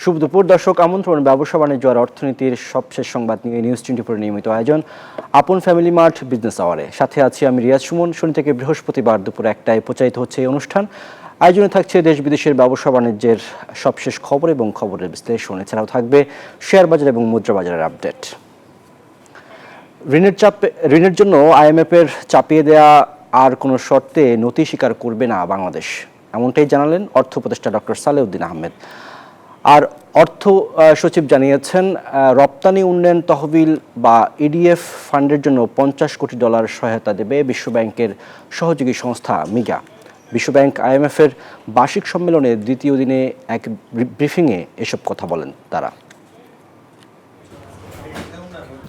শুভ দুপুর দর্শক, আমন্ত্রণ ব্যবসা বাণিজ্য আর অর্থনীতির সবশেষ সংবাদ নিয়ে নিউজ 24 নিয়মিত আয়োজন আপন ফ্যামিলি মার্ট বিজনেস আওয়ারে। সাথে আছি আমি রিয়াজ সুমন। শনি থেকে বৃহস্পতিবার দুপুর 1টায় প্রচারিত হচ্ছে এই অনুষ্ঠান। আয়োজনে থাকছে দেশ বিদেশের ব্যবসা বাণিজ্যের সবশেষ খবর এবং খবরের বিশ্লেষণ। এছাড়াও থাকবে শেয়ার বাজার এবং মুদ্রা বাজারের আপডেট। ঋণের জন্য আইএমএফের চাপিয়ে দেয়া আর কোনো শর্তে নথি স্বীকার করবে না বাংলাদেশ, এমনটাই জানালেন অর্থ উপদেষ্টা ডক্টর সালেউদ্দিন আহমেদ। আর অর্থ সচিব জানিয়েছেন, রপ্তানি উন্নয়ন তহবিল বা ইডিএফ ফান্ডের জন্য $50 কোটি সহায়তা দেবে বিশ্বব্যাংকের সহযোগী সংস্থা মিগা। বিশ্বব্যাংক আইএমএফের বার্ষিক সম্মেলনের দ্বিতীয় দিনে এক ব্রিফিংয়ে এসব কথা বলেন তারা।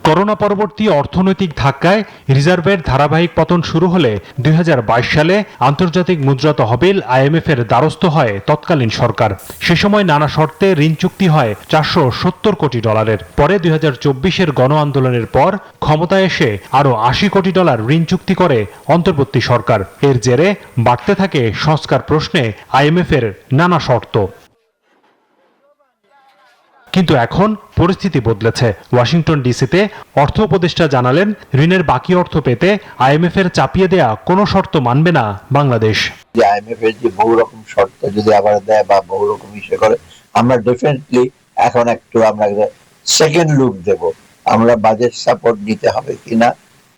করোনা পরবর্তী অর্থনৈতিক ধাক্কায় রিজার্ভের ধারাবাহিক পতন শুরু হলে 2022 সালে আন্তর্জাতিক মুদ্রা তহবিল আইএমএফ-এর দ্বারস্থ হয় তৎকালীন সরকার। সে সময় নানা শর্তে ঋণ চুক্তি হয় $470 কোটি। পরে 2024-এর গণ আন্দোলনের পর ক্ষমতায় এসে আরও $80 কোটি ঋণ চুক্তি করে অন্তর্বর্তী সরকার। এর জেরে বাড়তে থাকে সংস্কার প্রশ্নে আইএমএফ-এর নানা শর্ত। কিন্তু এখন পরিস্থিতি বদলেছে। ওয়াশিংটন ডিসিতে অর্থ উপদেষ্টা জানালেন, ঋণের বাকি অর্থ পেতে আইএমএফ-এর চাপিয়ে দেয়া কোনো শর্ত মানবে না বাংলাদেশ। যে আইএমএফ-এর যে বহু রকম শর্ত যদি আবার দেয় বা বহু রকম ইস্যু করে, আমরা ডেফিনেটলি এখন একটু আমরা সেকেন্ড লুক দেব, আমরা বাজেট সাপোর্ট নিতে হবে কিনা।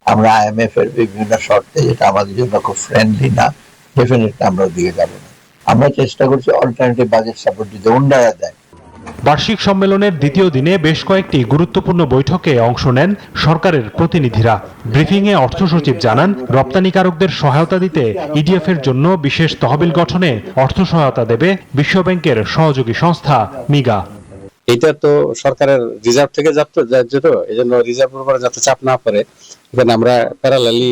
আমরা আইএমএফ-এর বিভিন্ন শর্তে যেটা আমাদের জন্য খুব ফ্রেন্ডলি না, ডেফিনেটলি আমরা দিয়ে যাব না। আমরা চেষ্টা করছি অল্টারনেটিভ বাজেট সাপোর্ট দিতে, অন্যরা দেয়। বার্ষিক সম্মেলনের দ্বিতীয় দিনে বেশ কয়েকটি গুরুত্বপূর্ণ বৈঠকে অংশ নেন সরকারের প্রতিনিধিরা। ব্রিফিংয়ে অর্থ সচিব জানান, রপ্তানিকারকদের সহায়তা দিতে ইডিএফ-এর জন্য বিশেষ তহবিল গঠনে অর্থ সহায়তা দেবে বিশ্বব্যাংকের সহযোগী সংস্থা মিগা। এটা তো সরকারের রিজার্ভ থেকে যেত, এই জন্য রিজার্ভের উপরে যাতে চাপ না পড়ে, এখানে আমরা প্যারালালি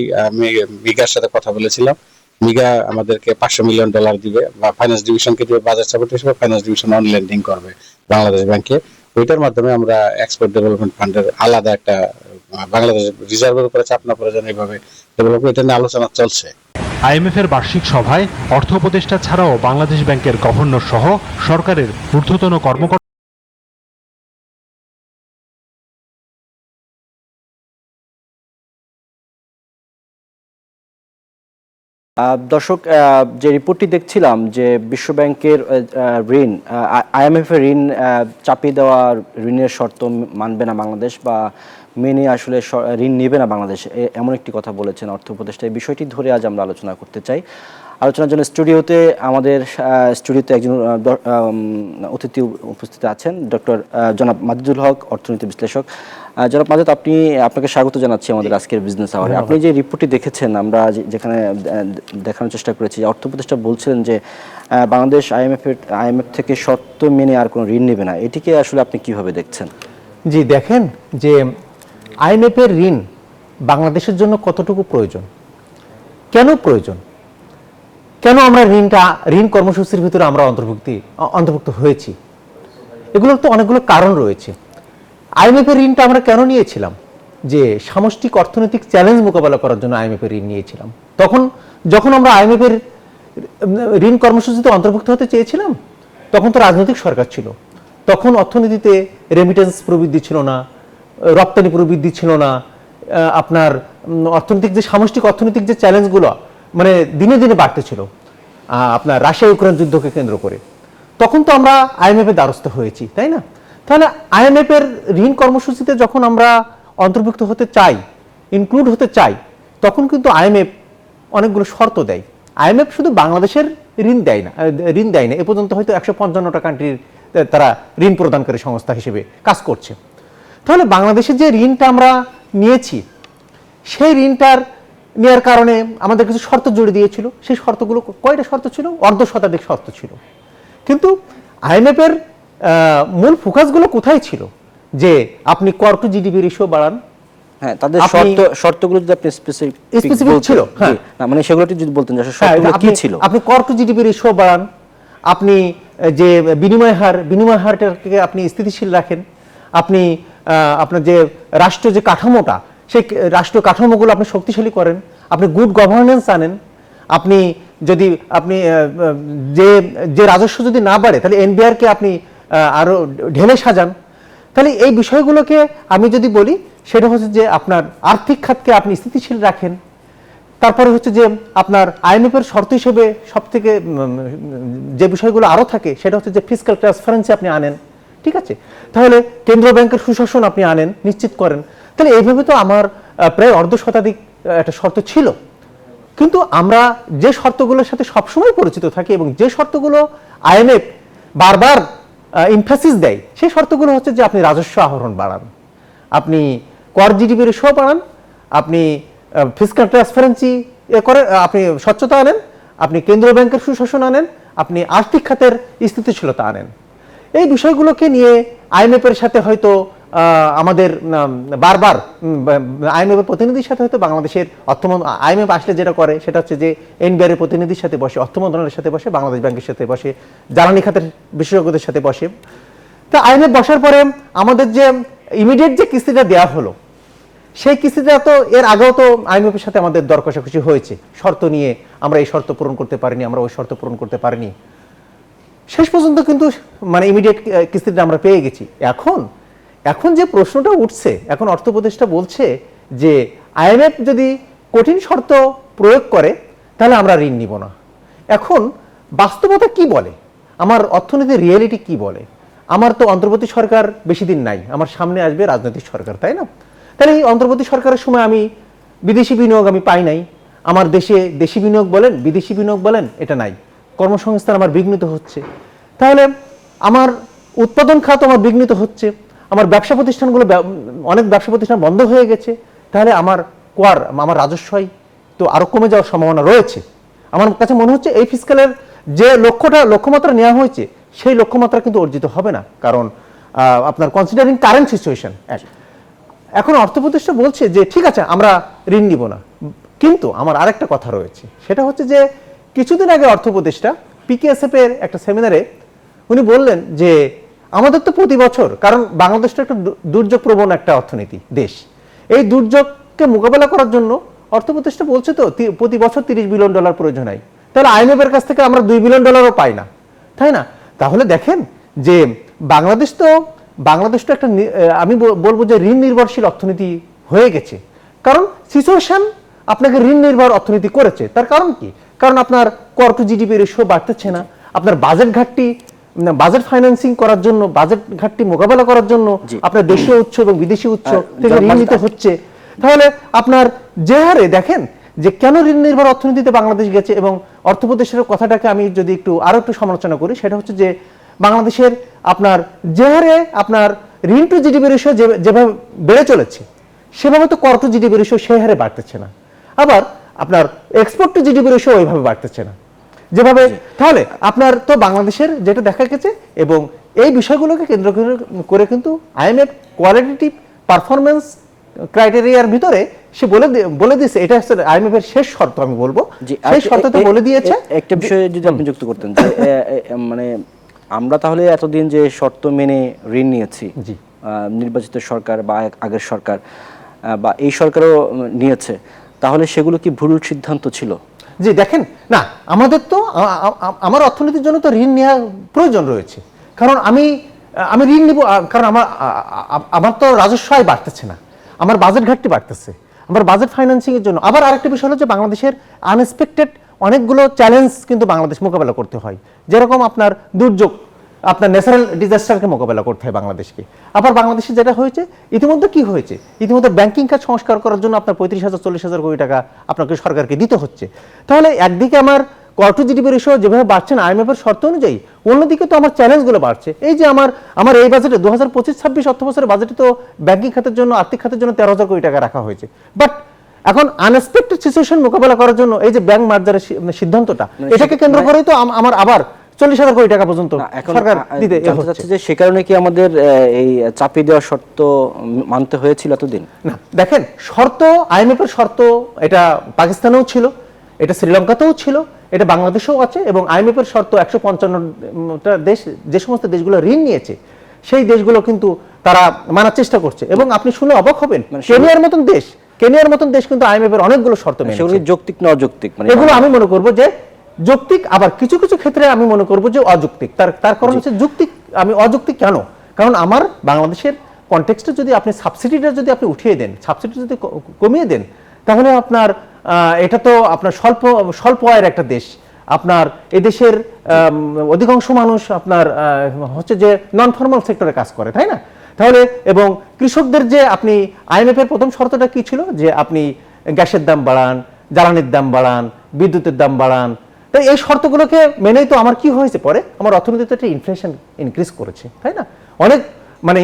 মিগার সাথে কথা বলেছিলাম। মিগা আমাদেরকে $500 মিলিয়ন দিবে বা ফাইন্যান্স ডিভিশনকে দিয়ে বাজার সাপোর্ট হিসেবে ফাইন্যান্স ডিভিশন অন লেন্ডিং করবে বাংলাদেশ ব্যাংকে। ওইটার মাধ্যমে আমরা এক্সপোর্ট ডেভেলপমেন্ট ফান্ডের আলাদা একটা বাংলাদেশ রিজার্ভের উপরে চাপ না পড়ে যেন এইভাবে ডেভেলপ, এটা নিয়ে আলোচনা চলছে। আইএমএফ-এর বার্ষিক সভায় অর্থ উপদেষ্টা ছাড়াও বাংলাদেশ ব্যাংকের গভর্নর সহ সরকারের ঊর্ধ্বতন কর্মকর্তা দর্শক, যে রিপোর্টটি দেখছিলাম যে বিশ্বব্যাংকের ঋণ, আইএমএফ-এর ঋণ চাপিয়ে দেওয়া ঋণের শর্ত মানবে না বাংলাদেশ বা মেনে আসলে ঋণ নেবে না বাংলাদেশ, এমন একটি কথা বলেছেন অর্থ উপদেষ্টা। এই বিষয়টি ধরে আজ আমরা আলোচনা করতে চাই। আলোচনার জন্য আমাদের স্টুডিওতে একজন অতিথি উপস্থিত আছেন, জনাব মাজিদুল হক, অর্থনীতি বিশ্লেষক। জনাব মাজিদ, আপনাকে স্বাগত জানাচ্ছি আমাদের আজকের বিজনেস আওয়ারে। আপনি যে রিপোর্টটি দেখেছেন, আমরা যেখানে দেখানোর চেষ্টা করেছি, অর্থ উপদেষ্টা বলছিলেন যে বাংলাদেশ আইএমএফ থেকে শর্ত মেনে আর কোনো ঋণ নেবে না, এটিকে আসলে আপনি কিভাবে দেখছেন? জি দেখেন, যে আইএমএফ-এর ঋণ বাংলাদেশের জন্য কতটুকু প্রয়োজন, কেন প্রয়োজন, কেন আমরা ঋণ কর্মসূচির ভিতরে আমরা অন্তর্ভুক্ত হয়েছি, এগুলোর তো অনেকগুলো কারণ রয়েছে। আইএমএফ-এর ঋণটা আমরা কেন নিয়েছিলাম? যে সামষ্টিক অর্থনৈতিক চ্যালেঞ্জ মোকাবেলা করার জন্য আইএমএফ-এর ঋণ নিয়েছিলাম। যখন আমরা আইএমএফ-এর ঋণ কর্মসূচিতে অন্তর্ভুক্ত হতে চেয়েছিলাম, তখন তো রাজনৈতিক সরকার ছিল, তখন অর্থনীতিতে রেমিটেন্স প্রবৃদ্ধি ছিল না, রপ্তানি প্রবৃদ্ধি ছিল না, আপনার সামষ্টিক অর্থনৈতিক যে চ্যালেঞ্জগুলো মানে দিনে দিনে বাড়তে ছিল, আপনার রাশিয়া ইউক্রেন যুদ্ধকে কেন্দ্র করে, তখন তো আমরা আইএমএফ-এর দ্বারস্থ হয়েছি, তাই না? তাহলে আইএমএফ-এর ঋণ কর্মসূচিতে যখন আমরা অন্তর্ভুক্ত হতে চাই, ইনক্লুড হতে চাই, তখন কিন্তু আইএমএফ অনেকগুলো শর্ত দেয়। আইএমএফ শুধু বাংলাদেশের ঋণ দেয় না, এ পর্যন্ত হয়তো 155টা কান্ট্রির তারা ঋণ প্রদানকারী সংস্থা হিসেবে কাজ করছে। তাহলে বাংলাদেশের যে ঋণটা আমরা নিয়েছি, সেই ঋণটার নেওয়ার কারণে আমাদের কিছু শর্ত জুড়ে দিয়েছিল। সেই শর্তগুলো কয়টা শর্ত ছিল? অর্ধশতাধিক শর্ত ছিল। কিন্তু আইএমএফ-এর মূল ফোকাসগুলো কোথায় ছিল? যে আপনি কর টু জিডিপি রেশিও বাড়ান। হ্যাঁ, তাদের শর্তগুলো যদি আপনি স্পেসিফিক ছিল, হ্যাঁ, মানে সেগুলোটি যদি বলতেন যে শর্তগুলো কি ছিল। আপনি কর টু জিডিপি রেশিও বাড়ান, আপনি যে বিনিময় হারটাকে আপনি স্থিতিশীল রাখেন, আপনি আপনার যে রাষ্ট্র যে কাঠামোটা, সেই রাষ্ট্র কাঠামোগুলো আপনি শক্তিশালী করেন, আপনি গুড গভর্নেন্স আনেন, আপনি যে রাজস্ব যদি না বাড়ে, তাহলে এনবিআর কে আপনি আরো ঢেলে সাজান। তাহলে এই বিষয়গুলোকে আমি যদি বলি, সেটা হচ্ছে যে আপনার আর্থিক খাতকে আপনি স্থিতিশীল রাখেন। তারপরে হচ্ছে যে আপনার আইএমএফের শর্ত হিসেবে সব থেকে যে বিষয়গুলো আরো থাকে, সেটা হচ্ছে যে ফিসক্যাল ট্রান্সপারেন্সি আপনি আনেন, ঠিক আছে? তাহলে কেন্দ্রীয় ব্যাংকের সুশাসন আপনি আনেন, নিশ্চিত করেন। তাহলে এইভাবে তো আমার প্রায় অর্ধ শতাধিক একটা শর্ত ছিল। কিন্তু আমরা যে শর্তগুলোর সাথে সবসময় পরিচিত থাকি এবং যে শর্তগুলো আইএমএফ বারবার ইমফাসিস দেয়, সেই শর্তগুলো হচ্ছে যে আপনি রাজস্ব আহরণ বাড়ান, আপনি কর জিডিপি রেশিও বাড়ান, আপনি ফিসক্যাল ট্রান্সপারেন্সি করে আপনি স্বচ্ছতা আনেন, আপনি কেন্দ্রীয় ব্যাংকের সুশাসন আনেন, আপনি আর্থিক খাতের স্থিতিশীলতা আনেন। এই বিষয়গুলোকে নিয়ে আইএমএফের সাথে হয়তো আমাদের বারবার আইএমএফের প্রতিনিধির সাথে হয়তো বাংলাদেশের আইএমএফ আসলে যেটা করে সেটা হচ্ছে যে এনবিআর এর প্রতিনিধির সাথে বসে, অর্থ মন্ত্রণালয়ের সাথে বসে, বাংলাদেশ ব্যাংকের সাথে বসে, জ্বালানি খাতের বিশেষজ্ঞদের সাথে বসে। তা আইএমএফ বসার পরে আমাদের যে ইমিডিয়েট যে কিস্তিটা দেওয়া হলো, সেই কিস্তিটা তো এর আগেও তো আইএমএফের সাথে আমাদের দর কষাকষি হয়েছে শর্ত নিয়ে, আমরা এই শর্ত পূরণ করতে পারিনি, আমরা ওই শর্ত পূরণ করতে পারিনি। শেষ পর্যন্ত কিন্তু মানে ইমিডিয়েট কিস্তিটা আমরা পেয়ে গেছি। এখন যে প্রশ্নটা উঠছে, এখন অর্থ উপদেষ্টা বলছে যে আইএমএফ যদি কঠিন শর্ত প্রয়োগ করে তাহলে আমরা ঋণ নিব না। এখন বাস্তবতা কি বলে, আমার অর্থনীতির রিয়েলিটি কি বলে? আমার তো অন্তর্বর্তী সরকার বেশি দিন নাই, আমার সামনে আসবে রাজনৈতিক সরকার, তাই না? তাহলে এই অন্তর্বর্তী সরকারের সময় আমি বিদেশি বিনিয়োগ আমি পাই নাই, আমার দেশে দেশি বিনিয়োগ বলেন বিদেশি বিনিয়োগ বলেন এটা নাই, কর্মসংস্থান আমার বিঘ্নিত হচ্ছে। তাহলে আমার উৎপাদন খাত আমার বিঘ্নিত হচ্ছে, আমার ব্যবসা প্রতিষ্ঠানগুলো অনেক ব্যবসা প্রতিষ্ঠান বন্ধ হয়ে গেছে। তাহলে আমার আমার রাজস্বই তো আরো কমে যাওয়ার সম্ভাবনা রয়েছে। আমার কাছে মনে হচ্ছে এই ফিসক্যালের যে লক্ষ্যমাত্রা নেওয়া হয়েছে সেই লক্ষ্যমাত্রা কিন্তু অর্জিত হবে না, কারণ আপনার কনসিডারিং কারেন্ট সিচুয়েশন। এখন অর্থ উপদেষ্টা বলছে যে ঠিক আছে আমরা ঋণ নিব না, কিন্তু আমার আরেকটা কথা রয়েছে, সেটা হচ্ছে যে কিছুদিন আগে অর্থ উপদেষ্টা পিকেএসএফ এর একটা সেমিনারে উনি বললেন যে আমাদের তো প্রতি বছর, কারণ বাংলাদেশ তো একটা দুর্যোগ প্রবণ একটা অর্থনীতি দেশ, এই দুর্যোগকে মোকাবেলা করার জন্য অর্থ উপদেষ্টা বলছে তো প্রতি বছর $30 বিলিয়ন প্রয়োজন হয়। তাহলে আইএমএফ এর কাছ থেকে আমরা $2 বিলিয়ন পাই না, তাই না? তাহলে দেখেন যে বাংলাদেশ তো একটা আমি বলবো যে ঋণ নির্ভরশীল অর্থনীতি হয়ে গেছে, কারণ সিচুয়েশন আপনাকে ঋণ নির্ভর অর্থনীতি করেছে। তার কারণ কি? কারণ আপনার কর টু জিডিপি রেশিও বাড়তেছে না, আপনার বাজেট ফাইন্যান্সিং করার জন্য, বাজেট ঘাটতি মোকাবেলা করার জন্য আপনার দেশীয় উৎস এবং বিদেশি উৎস থেকে ঋণ নিতে হচ্ছে। তাহলে আপনার যে হারে দেখেন যে কেন ঋণ নির্ভর অর্থনীতিতে বাংলাদেশ গেছে, এবং অর্থ উপদেষ্টার কথাটাকে আমি যদি আরো একটু সমালোচনা করি, সেটা হচ্ছে যে বাংলাদেশের আপনার যে হারে আপনার ঋণ টু জিডিপি রেশিও যেভাবে বেড়ে চলেছে, সেভাবে তো কর টু জিডিপি রেশিও সেই হারে বাড়তেছে না, আবার আপনার এক্সপোর্ট টু জিডিপি রেশিও ওইভাবে বাড়তেছে না যেভাবে। তাহলে আপনার তো বাংলাদেশের যেটা দেখা গেছে, এবং এই বিষয়গুলোকে কেন্দ্র করে কিন্তু আইএমএফ কোয়ালিটেটিভ পারফরমেন্স ক্রাইটেরিয়ার ভিতরে সে বলে দিয়েছে, এটা হচ্ছে আইএমএফ এর শেষ শর্ত আমি বলবো, সেই শর্ততে বলে দিয়েছে। একটা বিষয়ে যদি আপনি যুক্ত করতেন যে মানে আমরা তাহলে এতদিন যে শর্ত মেনে ঋণ নিয়েছি, নির্বাচিত সরকার বা আগের সরকার বা এই সরকারও নিয়েছে, তাহলে সেগুলো কি ভুল সিদ্ধান্ত ছিল? জি দেখেন, না আমাদের তো আমার অর্থনীতির জন্য তো ঋণ নেওয়ার প্রয়োজন রয়েছে, কারণ আমি ঋণ নিব, কারণ আমার তো রাজস্ব আয় বাড়তেছে না, আমার বাজেট ঘাটতি বাড়তেছে, আমার বাজেট ফাইন্যান্সিং এর জন্য। আবার আরেকটা বিষয় হলো যে বাংলাদেশের আনএক্সপেক্টেড অনেকগুলো চ্যালেঞ্জ কিন্তু বাংলাদেশ মোকাবেলা করতে হয়, যেরকম আপনার দুর্যোগ, আপনার ন্যাচারাল ডিজাস্টারকে মোকাবেলা করতে হয় বাংলাদেশকে। আবার বাংলাদেশে যেটা হয়েছে ইতিমধ্যে কি হয়েছে, ইতিমধ্যে ব্যাংকিং খাত সংস্কার করার জন্য আপনার 35,000-40,000 কোটি টাকা আপনাকে সরকারকে দিতে হচ্ছে। তাহলে একদিকে আমার কর টু জিডিপি রেশিও যেভাবে বাড়ছে না আইএমএফ এর শর্ত অনুযায়ী, অন্যদিকে তো আমার চ্যালেঞ্জগুলো বাড়ছে। এই যে আমার এই বাজেটে 2025-26 অর্থ বছরের বাজেটে তো ব্যাংকিং খাতের জন্য, আর্থিক খাতের জন্য 13,000 কোটি টাকা রাখা হয়েছে, বাট এখন আনএক্সপেক্টেড সিচুয়েশন মোকাবেলা করার জন্য এই যে ব্যাংক মার্জারের সিদ্ধান্তটা, এটাকে কেন্দ্র করেই তো আমার আবার 40,000 কোটি টাকা পর্যন্ত সরকার দিতে হচ্ছে। যে সে কারণে কি আমাদের এই চাপিয়ে দেওয়ার শর্ত মানতে হয়েছিল এতদিন? না দেখেন, শর্ত আইএমএফ এর শর্ত এটা পাকিস্তানেও ছিল, এটা শ্রীলঙ্কাতেও ছিল, এটা বাংলাদেশেও আছে, এবং আইএমএফ এর শর্ত 155টা দেশ, যে সমস্ত দেশগুলো ঋণ নিয়েছে সেই দেশগুলো কিন্তু তারা মানার চেষ্টা করছে। এবং আপনি শুনে অবাক হবেন, কেনিয়ার মতন দেশ কিন্তু আইএমএফ এর অনেকগুলো শর্ত মেনেছে। সেগুলো যৌক্তিক না অযৌক্তিক? মানে এগুলো আমি মনে করব যে যৌক্তিক, আবার কিছু কিছু ক্ষেত্রে আমি মনে করব যে অযৌক্তিক। তার কারণ হচ্ছে যৌক্তিক আমি অযৌক্তিক কেন? কারণ আমার বাংলাদেশের কনটেক্সটে যদি আপনি সাবসিডিটা যদি আপনি উঠিয়ে দেন, সাবসিডি যদি কমিয়ে দেন, তাহলে আপনার এটা তো আপনার স্বল্প আয়ের একটা দেশ। আপনার এদেশের অধিকাংশ মানুষ আপনার হচ্ছে যে নন ফর্মাল সেক্টরে কাজ করে, তাই না? তাহলে এবং কৃষকদের যে আপনি IMF এর প্রথম শর্তটা কি ছিল, যে আপনি গ্যাসের দাম বাড়ান, জ্বালানির দাম বাড়ান, বিদ্যুতের দাম বাড়ান। তাই এই শর্তগুলোকে মেনেই তো আমার কি হয়েছে, পরে আমার অর্থনীতিতে একটা ইনফ্লেশন ইনক্রিজ করেছে, তাই না? অনেক মানে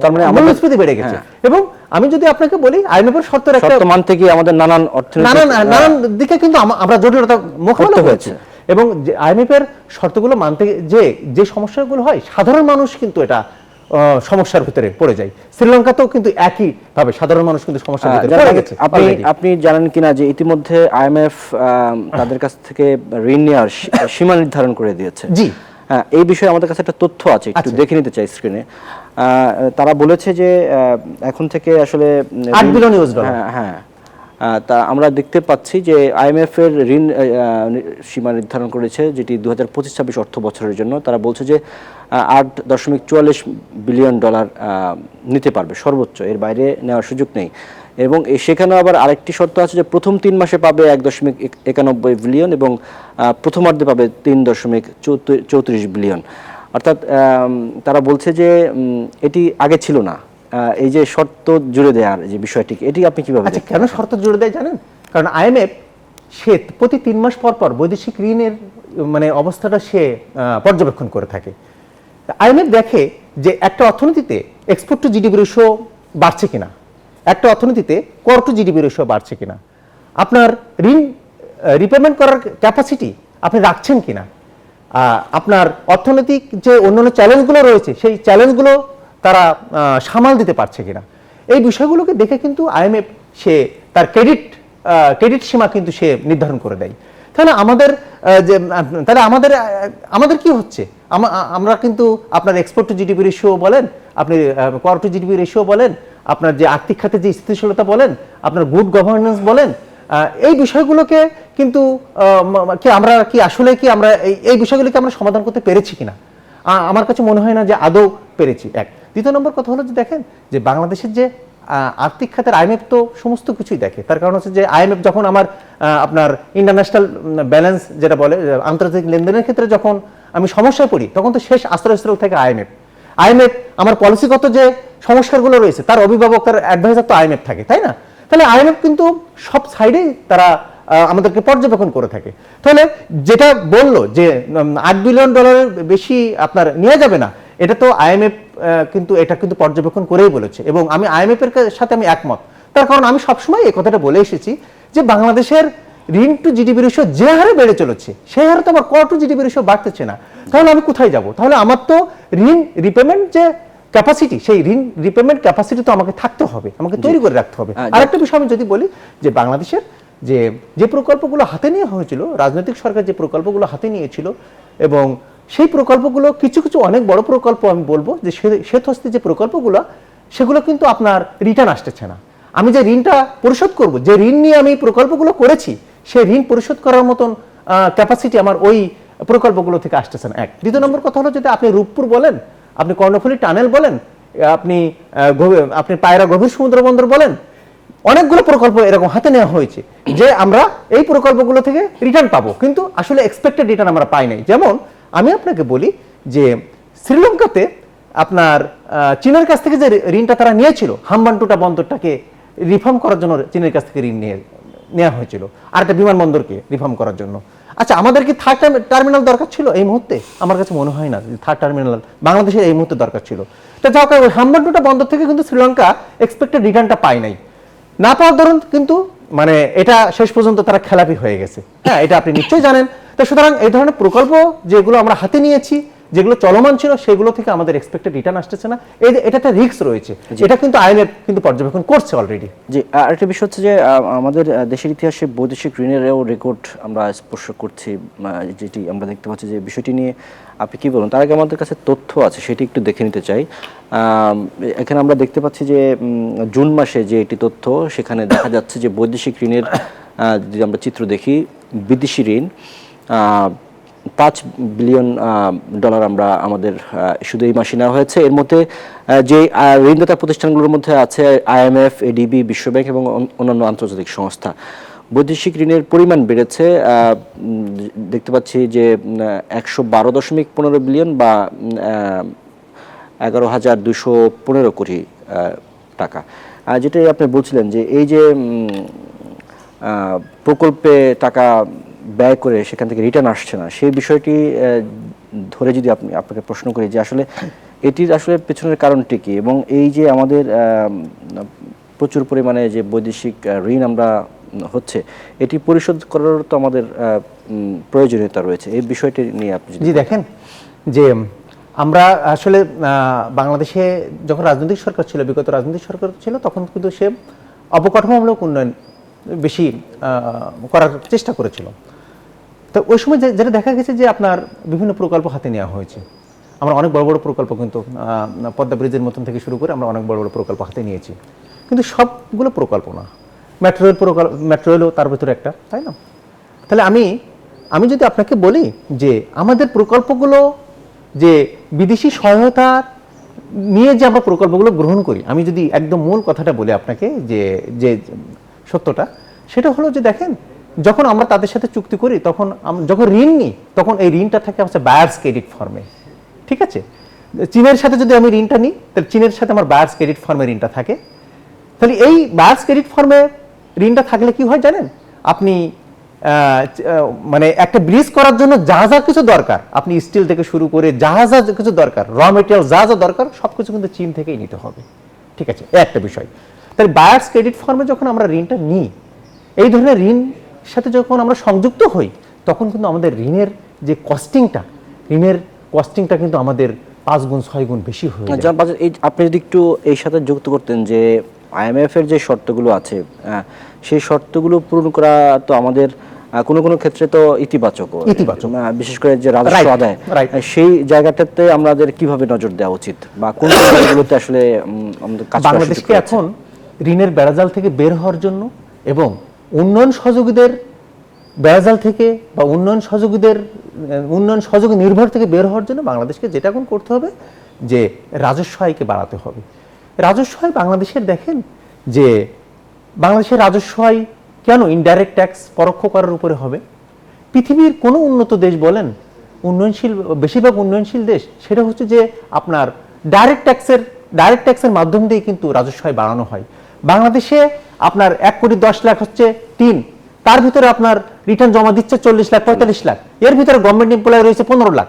তার মানে আমাদের মূল্যস্ফীতি বেড়ে গেছে। এবং আমি যদি আপনাকে বলি IMF এর শর্তের একটা শর্ত মানতে গিয়ে আমাদের নানান নানান দিকে কিন্তু আমরা জটিলতা মোকাবেলা হয়েছে। এবং IMF এর শর্তগুলো মানতে যে সমস্যাগুলো হয়, সাধারণ মানুষ কিন্তু এটা সমস্যার ভিতরে পড়ে যায়। শ্রীলঙ্কাতেও কিন্তু একই ভাবে সাধারণ মানুষ কিন্তু সমস্যার ভিতরে পড়ে গেছে। আপনি জানেন কিনা যে ইতিমধ্যে IMF তাদের কাছ থেকে ঋণ নেওয়ার সীমা নির্ধারণ করে দিয়েছে। জি, হ্যাঁ, এই বিষয়ে আমাদের কাছে একটা তথ্য আছে, একটু দেখে নিতে চাই স্ক্রিনে। তারা বলেছে যে এখন থেকে আসলে $8 বিলিয়ন। হ্যাঁ, তা আমরা দেখতে পাচ্ছি যে IMF এর ঋণ সীমা নির্ধারণ করেছে, যেটি 2025-26 অর্থ বছরের জন্য। তারা বলছে যে $8.44 বিলিয়ন নিতে পারবে সর্বোচ্চ, এর বাইরে নেওয়ার সুযোগ নেই। এবং সেখানেও আবার আরেকটি শর্ত আছে যে প্রথম 3 মাসে পাবে 1.91 বিলিয়ন এবং প্রথমার্ধে পাবে 3.34 বিলিয়ন। অর্থাৎ তারা বলছে যে এটি আগে ছিল না, এই যে শর্ত জুড়ে দেওয়ার যে বিষয়টি, এটি আপনি কিভাবে আচ্ছা, কেন শর্ত জুড়ে দেয় জানেন? কারণ IMF সে প্রতি 3 মাস পর পর বৈদেশিক ঋণের মানে অবস্থাটা সে পর্যবেক্ষণ করে থাকে। IMF দেখে যে একটা অর্থনীতিতে এক্সপোর্ট টু জিডিপি রেশিও বাড়ছে কিনা, একটা অর্থনীতিতে কর টু জিডিপি রেশিও বাড়ছে কিনা, আপনার ঋণ রিপেমেন্ট করার ক্যাপাসিটি আপনি রাখছেন কিনা, আপনার অর্থনৈতিক যে অন্যান্য চ্যালেঞ্জগুলো রয়েছে সেই চ্যালেঞ্জগুলো তারা সামাল দিতে পারছে কিনা, এই বিষয়গুলোকে দেখে কিন্তু IMF সে তার ক্রেডিট সীমা কিন্তু সে নির্ধারণ করে দেয়। তাহলে আমাদের কি হচ্ছে, আমরা কিন্তু আপনার এক্সপোর্ট টু জিডিপি রেশিও বলেন, আপনি কর টু জিডিপি রেশিও বলেন, আপনার যে আর্থিক খাতে যে স্থিতিশীলতা বলেন, আপনার গুড গভর্নেন্স বলেন, এই বিষয়গুলোকে কিন্তু আমরা এই বিষয়গুলোকে আমরা সমাধান করতে পেরেছি কিনা, আমার কাছে মনে হয় না যে আদৌ পেরেছি। এক। দ্বিতীয় নম্বর কথা হলো যে দেখেন যে বাংলাদেশের যে আর্থিক খাতের IMF তো সমস্ত কিছুই দেখে। তার কারণ হচ্ছে যে IMF যখন আপনার ইন্টারন্যাশনাল ব্যালেন্স যেটা বলে, আন্তর্জাতিক লেনদেনের ক্ষেত্রে যখন আমি সমস্যায় পড়ি, তখন তো শেষ আশ্রয়স্থল থেকে IMF আমার পলিসিগত যে সংস্কারগুলো রয়েছে তার অভিভাবক, তার অ্যাডভাইজার তো IMF থাকে, তাই না? তাহলে IMF কিন্তু সব সাইডেই তারা আমাদেরকে পর্যবেক্ষণ করে থাকে। তাহলে যেটা বললো যে $8 বিলিয়ন বেশি আপনার নেওয়া যাবে না, এটা তো IMF কিন্তু এটা কিন্তু পর্যবেক্ষণ করেই বলেছে। এবং আমি IMF এর সাথে আমি একমত। তার কারণ আমি সবসময় এই কথাটা বলে এসেছি যে বাংলাদেশের ঋণ টু জিডিপি রেশিও যে হারে বেড়ে চলেছে সেই হারে তো আমার কর টু জিডিপি রেশিও বাড়তেছে না। তাহলে আমি কোথায় যাব? তাহলে আমার তো ঋণ রিপেমেন্ট যে ক্যাপাসিটি, সেই ঋণ রিপেমেন্ট ক্যাপাসিটি তো আমাকে থাকতে হবে, আমাকে তৈরি করে রাখতে হবে। আরেকটা বিষয় আমি যদি বলি যে বাংলাদেশের যে প্রকল্পগুলো হাতে নেওয়া হয়েছিল, রাজনৈতিক সরকার যে প্রকল্পগুলো হাতে নিয়েছিল, এবং সেই প্রকল্পগুলো কিছু কিছু অনেক বড় প্রকল্প আমি বলবো যে সেতস্তি যে প্রকল্পগুলো, সেগুলো কিন্তু আপনার রিটার্ন আসতেছে না। আমি যে ঋণটা পরিশোধ করব, যে ঋণ নিয়ে আমি প্রকল্পগুলো করেছি, সেই ঋণ পরিশোধ করার মতন ক্যাপাসিটি আমার ওই প্রকল্পগুলো থেকে আসতেছে না। এক। দ্বিতীয় নম্বর কথা হলো যদি আপনি রূপপুর বলেন, আপনি কর্ণফুলী টানেল বলেন, আপনি পায়রা গভীর সমুদ্র বন্দর বলেন, অনেকগুলো প্রকল্প এরকম হাতে নেওয়া হয়েছে যে আমরা এই প্রকল্পগুলো থেকে রিটার্ন পাবো, কিন্তু আসলে এক্সপেক্টেড রিটার্ন আমরা পাই নাই। যেমন আমি আপনাকে বলি যে শ্রীলঙ্কাতে আপনার চীনের কাছ থেকে যে ঋণটা তারা নিয়েছিল, হাম্বানটোটা বন্দরটাকে রিফর্ম করার জন্য চীনের কাছ থেকে ঋণ নেওয়া হয়েছিল, আর একটা বিমানবন্দরকে রিফর্ম করার জন্য। আচ্ছা, আমাদের কি থার্ড টার্মিনাল দরকার ছিল এই মুহূর্তে? আমার কাছে মনে হয় না থার্ড টার্মিনাল বাংলাদেশের এই মুহূর্তে দরকার ছিল। তা যাও, হাম্বানটোটা বন্দর থেকে কিন্তু শ্রীলঙ্কা এক্সপেক্টেড রিটার্নটা পায় নাই। না পাওয়ার ধরুন কিন্তু মানে এটা শেষ পর্যন্ত তারা খেলাপি হয়ে গেছে। হ্যাঁ, এটা আপনি নিশ্চয়ই জানেন। তো সুতরাং এই ধরনের প্রকল্প যেগুলো আমরা হাতে নিয়েছি, যেগুলো চলমান ছিল, সেগুলো থেকে আমাদের এক্সপেক্টেড রিটার্ন আসতেছে না। এটা একটা রিস্ক রয়েছে, এটা কিন্তু IMF কিন্তু পর্যবেক্ষণ করছে অলরেডি। জি, আরেকটা বিষয় হচ্ছে যে আমাদের দেশের ইতিহাসে বৈদেশিক ঋণেরও রেকর্ড আমরা স্পর্শ করছি, যেটি আমরা দেখতে পাচ্ছি। যে বিষয়টি নিয়ে আপনি কি বলুন? তার আগে আমাদের কাছে তথ্য আছে, সেটি একটু দেখে নিতে চাই। এখানে আমরা দেখতে পাচ্ছি যে জুন মাসে যে এটি তথ্য, সেখানে দেখা যাচ্ছে যে বৈদেশিক ঋণের যদি আমরা চিত্র দেখি, বিদেশি ঋণ 5 বিলিয়ন ডলার আমরা আমাদের শুধু এই মাসে নেওয়া হয়েছে। এর মধ্যে যে ঋণদাতা প্রতিষ্ঠানগুলোর মধ্যে আছে IMF, ADB, বিশ্বব্যাংক এবং অন্যান্য আন্তর্জাতিক সংস্থা। বৈদেশিক ঋণের পরিমাণ বেড়েছে, দেখতে পাচ্ছি যে 112.15 বিলিয়ন বা 11,215 কোটি টাকা। যেটাই আপনি বলছিলেন যে এই যে প্রকল্পে টাকা ব্যয় করে সেখান থেকে রিটার্ন আসছে না, সেই বিষয়টি ধরে যদি আপনাকে প্রশ্ন করি যে আসলে এটির আসলে পেছনের কারণটি কি, এবং এই যে আমাদের প্রচুর পরিমাণে যে বৈদেশিক ঋণ আমরা হচ্ছে, এটি পরিশোধ করার তো আমাদের প্রয়োজনীয়তা রয়েছে, এই বিষয়টি নিয়ে আপনি জি দেখেন যে আমরা আসলে বাংলাদেশে যখন রাজনৈতিক সরকার ছিল, বিগত রাজনৈতিক সরকার ছিল, তখন কিন্তু সে অবকাঠামোমূলক উন্নয়ন বেশি করার চেষ্টা করেছিল। তো ওই সময় যেটা দেখা গেছে যে আপনার বিভিন্ন প্রকল্প হাতে নেওয়া হয়েছে। আমরা অনেক বড় বড় প্রকল্প কিন্তু পদ্মা ব্রিজের মতন থেকে শুরু করে আমরা অনেক বড় বড় প্রকল্প হাতে নিয়েছি, কিন্তু সবগুলো প্রকল্প না। মেট্রো রেল প্রকল্প, মেট্রো রেলও তার ভিতরে একটা, তাই না? তাহলে আমি যদি আপনাকে বলি যে আমাদের প্রকল্পগুলো যে বিদেশি সহায়তা নিয়ে যে আমরা প্রকল্পগুলো গ্রহণ করি, আমি যদি একদম মূল কথাটা বলি আপনাকে, যে সত্যটা সেটা হলো যে দেখেন, যখন আমরা তাদের সাথে চুক্তি করি, তখন যখন ঋণ নিই, তখন এই ঋণটা থাকে আমাদের বায়ার্স ক্রেডিট ফর্মে। ঠিক আছে, চীনের সাথে যদি আমি ঋণটা নিই, তাহলে চীনের সাথে আমার বায়ার্স ক্রেডিট ফর্মে ঋণটা থাকে। তাহলে এই বায়ার্স ক্রেডিট ফর্মে ঋণটা থাকলে কি হয় জানেন, আপনি মানে একটা ব্রিজ করার জন্য যা যা কিছু দরকার, আপনি স্টিল থেকে শুরু করে যা যা কিছু দরকার, র মেটেরিয়াল যা যা দরকার, সবকিছু কিন্তু চীন থেকেই নিতে হবে। ঠিক আছে, একটা বিষয়। তাহলে বায়ার্স ক্রেডিট ফর্মে যখন আমরা ঋণটা নিই, এই ধরনের ঋণ সাথে যখন আমরা সংযুক্ত হই, তখন কিন্তু আমাদের ঋণের যে কস্টিংটা কিন্তু আমাদের 5 গুণ 6 গুণ বেশি হয়ে যায়। আপনি যদি একটু এই সাথে যুক্ত করতেন যে IMF এর যে শর্তগুলো আছে, সেই শর্তগুলো পূরণ করা তো আমাদের কোনো কোনো ক্ষেত্রে তো ইতিবাচক, বিশেষ করে যে রাজস্ব আদায়, সেই জায়গাটাতে আমাদের কিভাবে নজর দেওয়া উচিত, বা কোন জায়গাগুলোতে আসলে আমাদের কাজ করা উচিত? বাংলাদেশকে এখন ঋণের বেড়াজাল থেকে বের হওয়ার জন্য এবং উন্নয়ন সহযোগীদের বেড়াজাল থেকে বা উন্নয়ন সহযোগী নির্ভর থেকে বের হওয়ার জন্য বাংলাদেশকে যেটা এখন করতে হবে যে রাজস্ব আয়কে বাড়াতে হবে। রাজস্ব আয় বাংলাদেশের দেখেন যে বাংলাদেশের রাজস্ব আয় কেন ইনডাইরেক্ট ট্যাক্স, পরোক্ষ করার উপরে হবে? পৃথিবীর কোনো উন্নত দেশ বলেন, বেশিরভাগ উন্নয়নশীল দেশ, সেটা হচ্ছে যে আপনার ডাইরেক্ট ট্যাক্সের মাধ্যম দিয়ে কিন্তু রাজস্ব আয় বাড়ানো হয়। বাংলাদেশে আপনার 1,10,00,000 হচ্ছে টিন, তার ভিতরে আপনার রিটার্ন জমা দিচ্ছে 40 লাখ 45 লাখ, এর ভিতরে গভর্নমেন্ট এমপ্লয় রয়েছে 15 লাখ।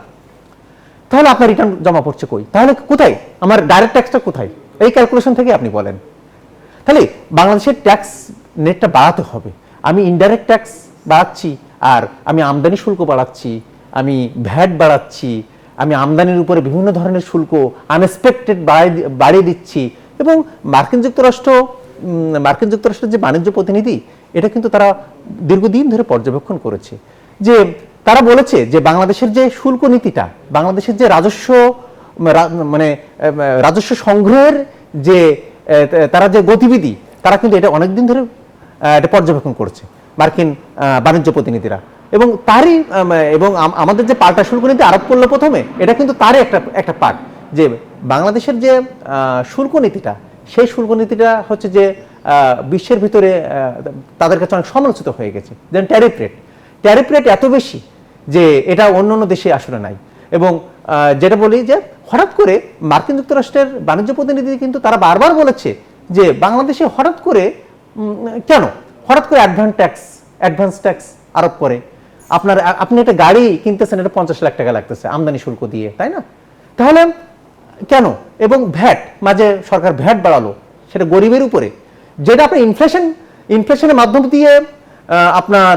তাহলে আপনার রিটার্ন জমা পড়ছে কই? তাহলে কোথায় আমার ডাইরেক্ট ট্যাক্সটা কোথায়? এই ক্যালকুলেশন থেকে আপনি বলেন। তাহলে বাংলাদেশের ট্যাক্স নেটটা বাড়াতে হবে। আমি ইনডাইরেক্ট ট্যাক্স বাড়াচ্ছি, আর আমি আমদানি শুল্ক বাড়াচ্ছি, আমি ভ্যাট বাড়াচ্ছি, আমি আমদানির উপরে বিভিন্ন ধরনের শুল্ক আনএক্সপেক্টেড বাড়িয়ে দিচ্ছি। এবং মার্কিন যুক্তরাষ্ট্রের যে বাণিজ্য প্রতিনিধি, এটা কিন্তু তারা দীর্ঘদিন ধরে পর্যবেক্ষণ করেছে, যে তারা বলেছে যে বাংলাদেশের যে শুল্ক নীতিটা, বাংলাদেশের যে রাজস্ব সংগ্রহের যে তারা যে গতিবিধি, তারা কিন্তু এটা অনেকদিন ধরে এটা পর্যবেক্ষণ করছে মার্কিন বাণিজ্য প্রতিনিধিরা। এবং আমাদের যে পাল্টা শুল্ক নীতি আরোপ করলো প্রথমে, এটা কিন্তু তারই একটা পার্ট, যে বাংলাদেশের যে শুল্ক নীতিটা, সেই শুল্ক নীতিটা হচ্ছে যে বিশ্বের ভিতরে তাদের কাছে অনেক সমালোচিত হয়ে গেছে। যেমন ট্যারিফ রেট এত বেশি যে এটা অন্য দেশে আসলে নাই। এবং যেটা বলি যে হঠাৎ করে মার্কিন যুক্তরাষ্ট্রের বাণিজ্য প্রতিনিধি কিন্তু তারা বারবার বলেছে যে বাংলাদেশে হঠাৎ করে অ্যাডভান্স ট্যাক্স আরোপ করে। আপনি একটা গাড়ি কিনতেছেন, এটা 50 লাখ টাকা লাগতেছে আমদানি শুল্ক দিয়ে, তাই না? তাহলে কেন? এবং ভ্যাট, মাঝে সরকার ভ্যাট বাড়ালো, সেটা গরিবের উপরে, যেটা আপনার ইনফ্লেশনের মাধ্যম দিয়ে আপনার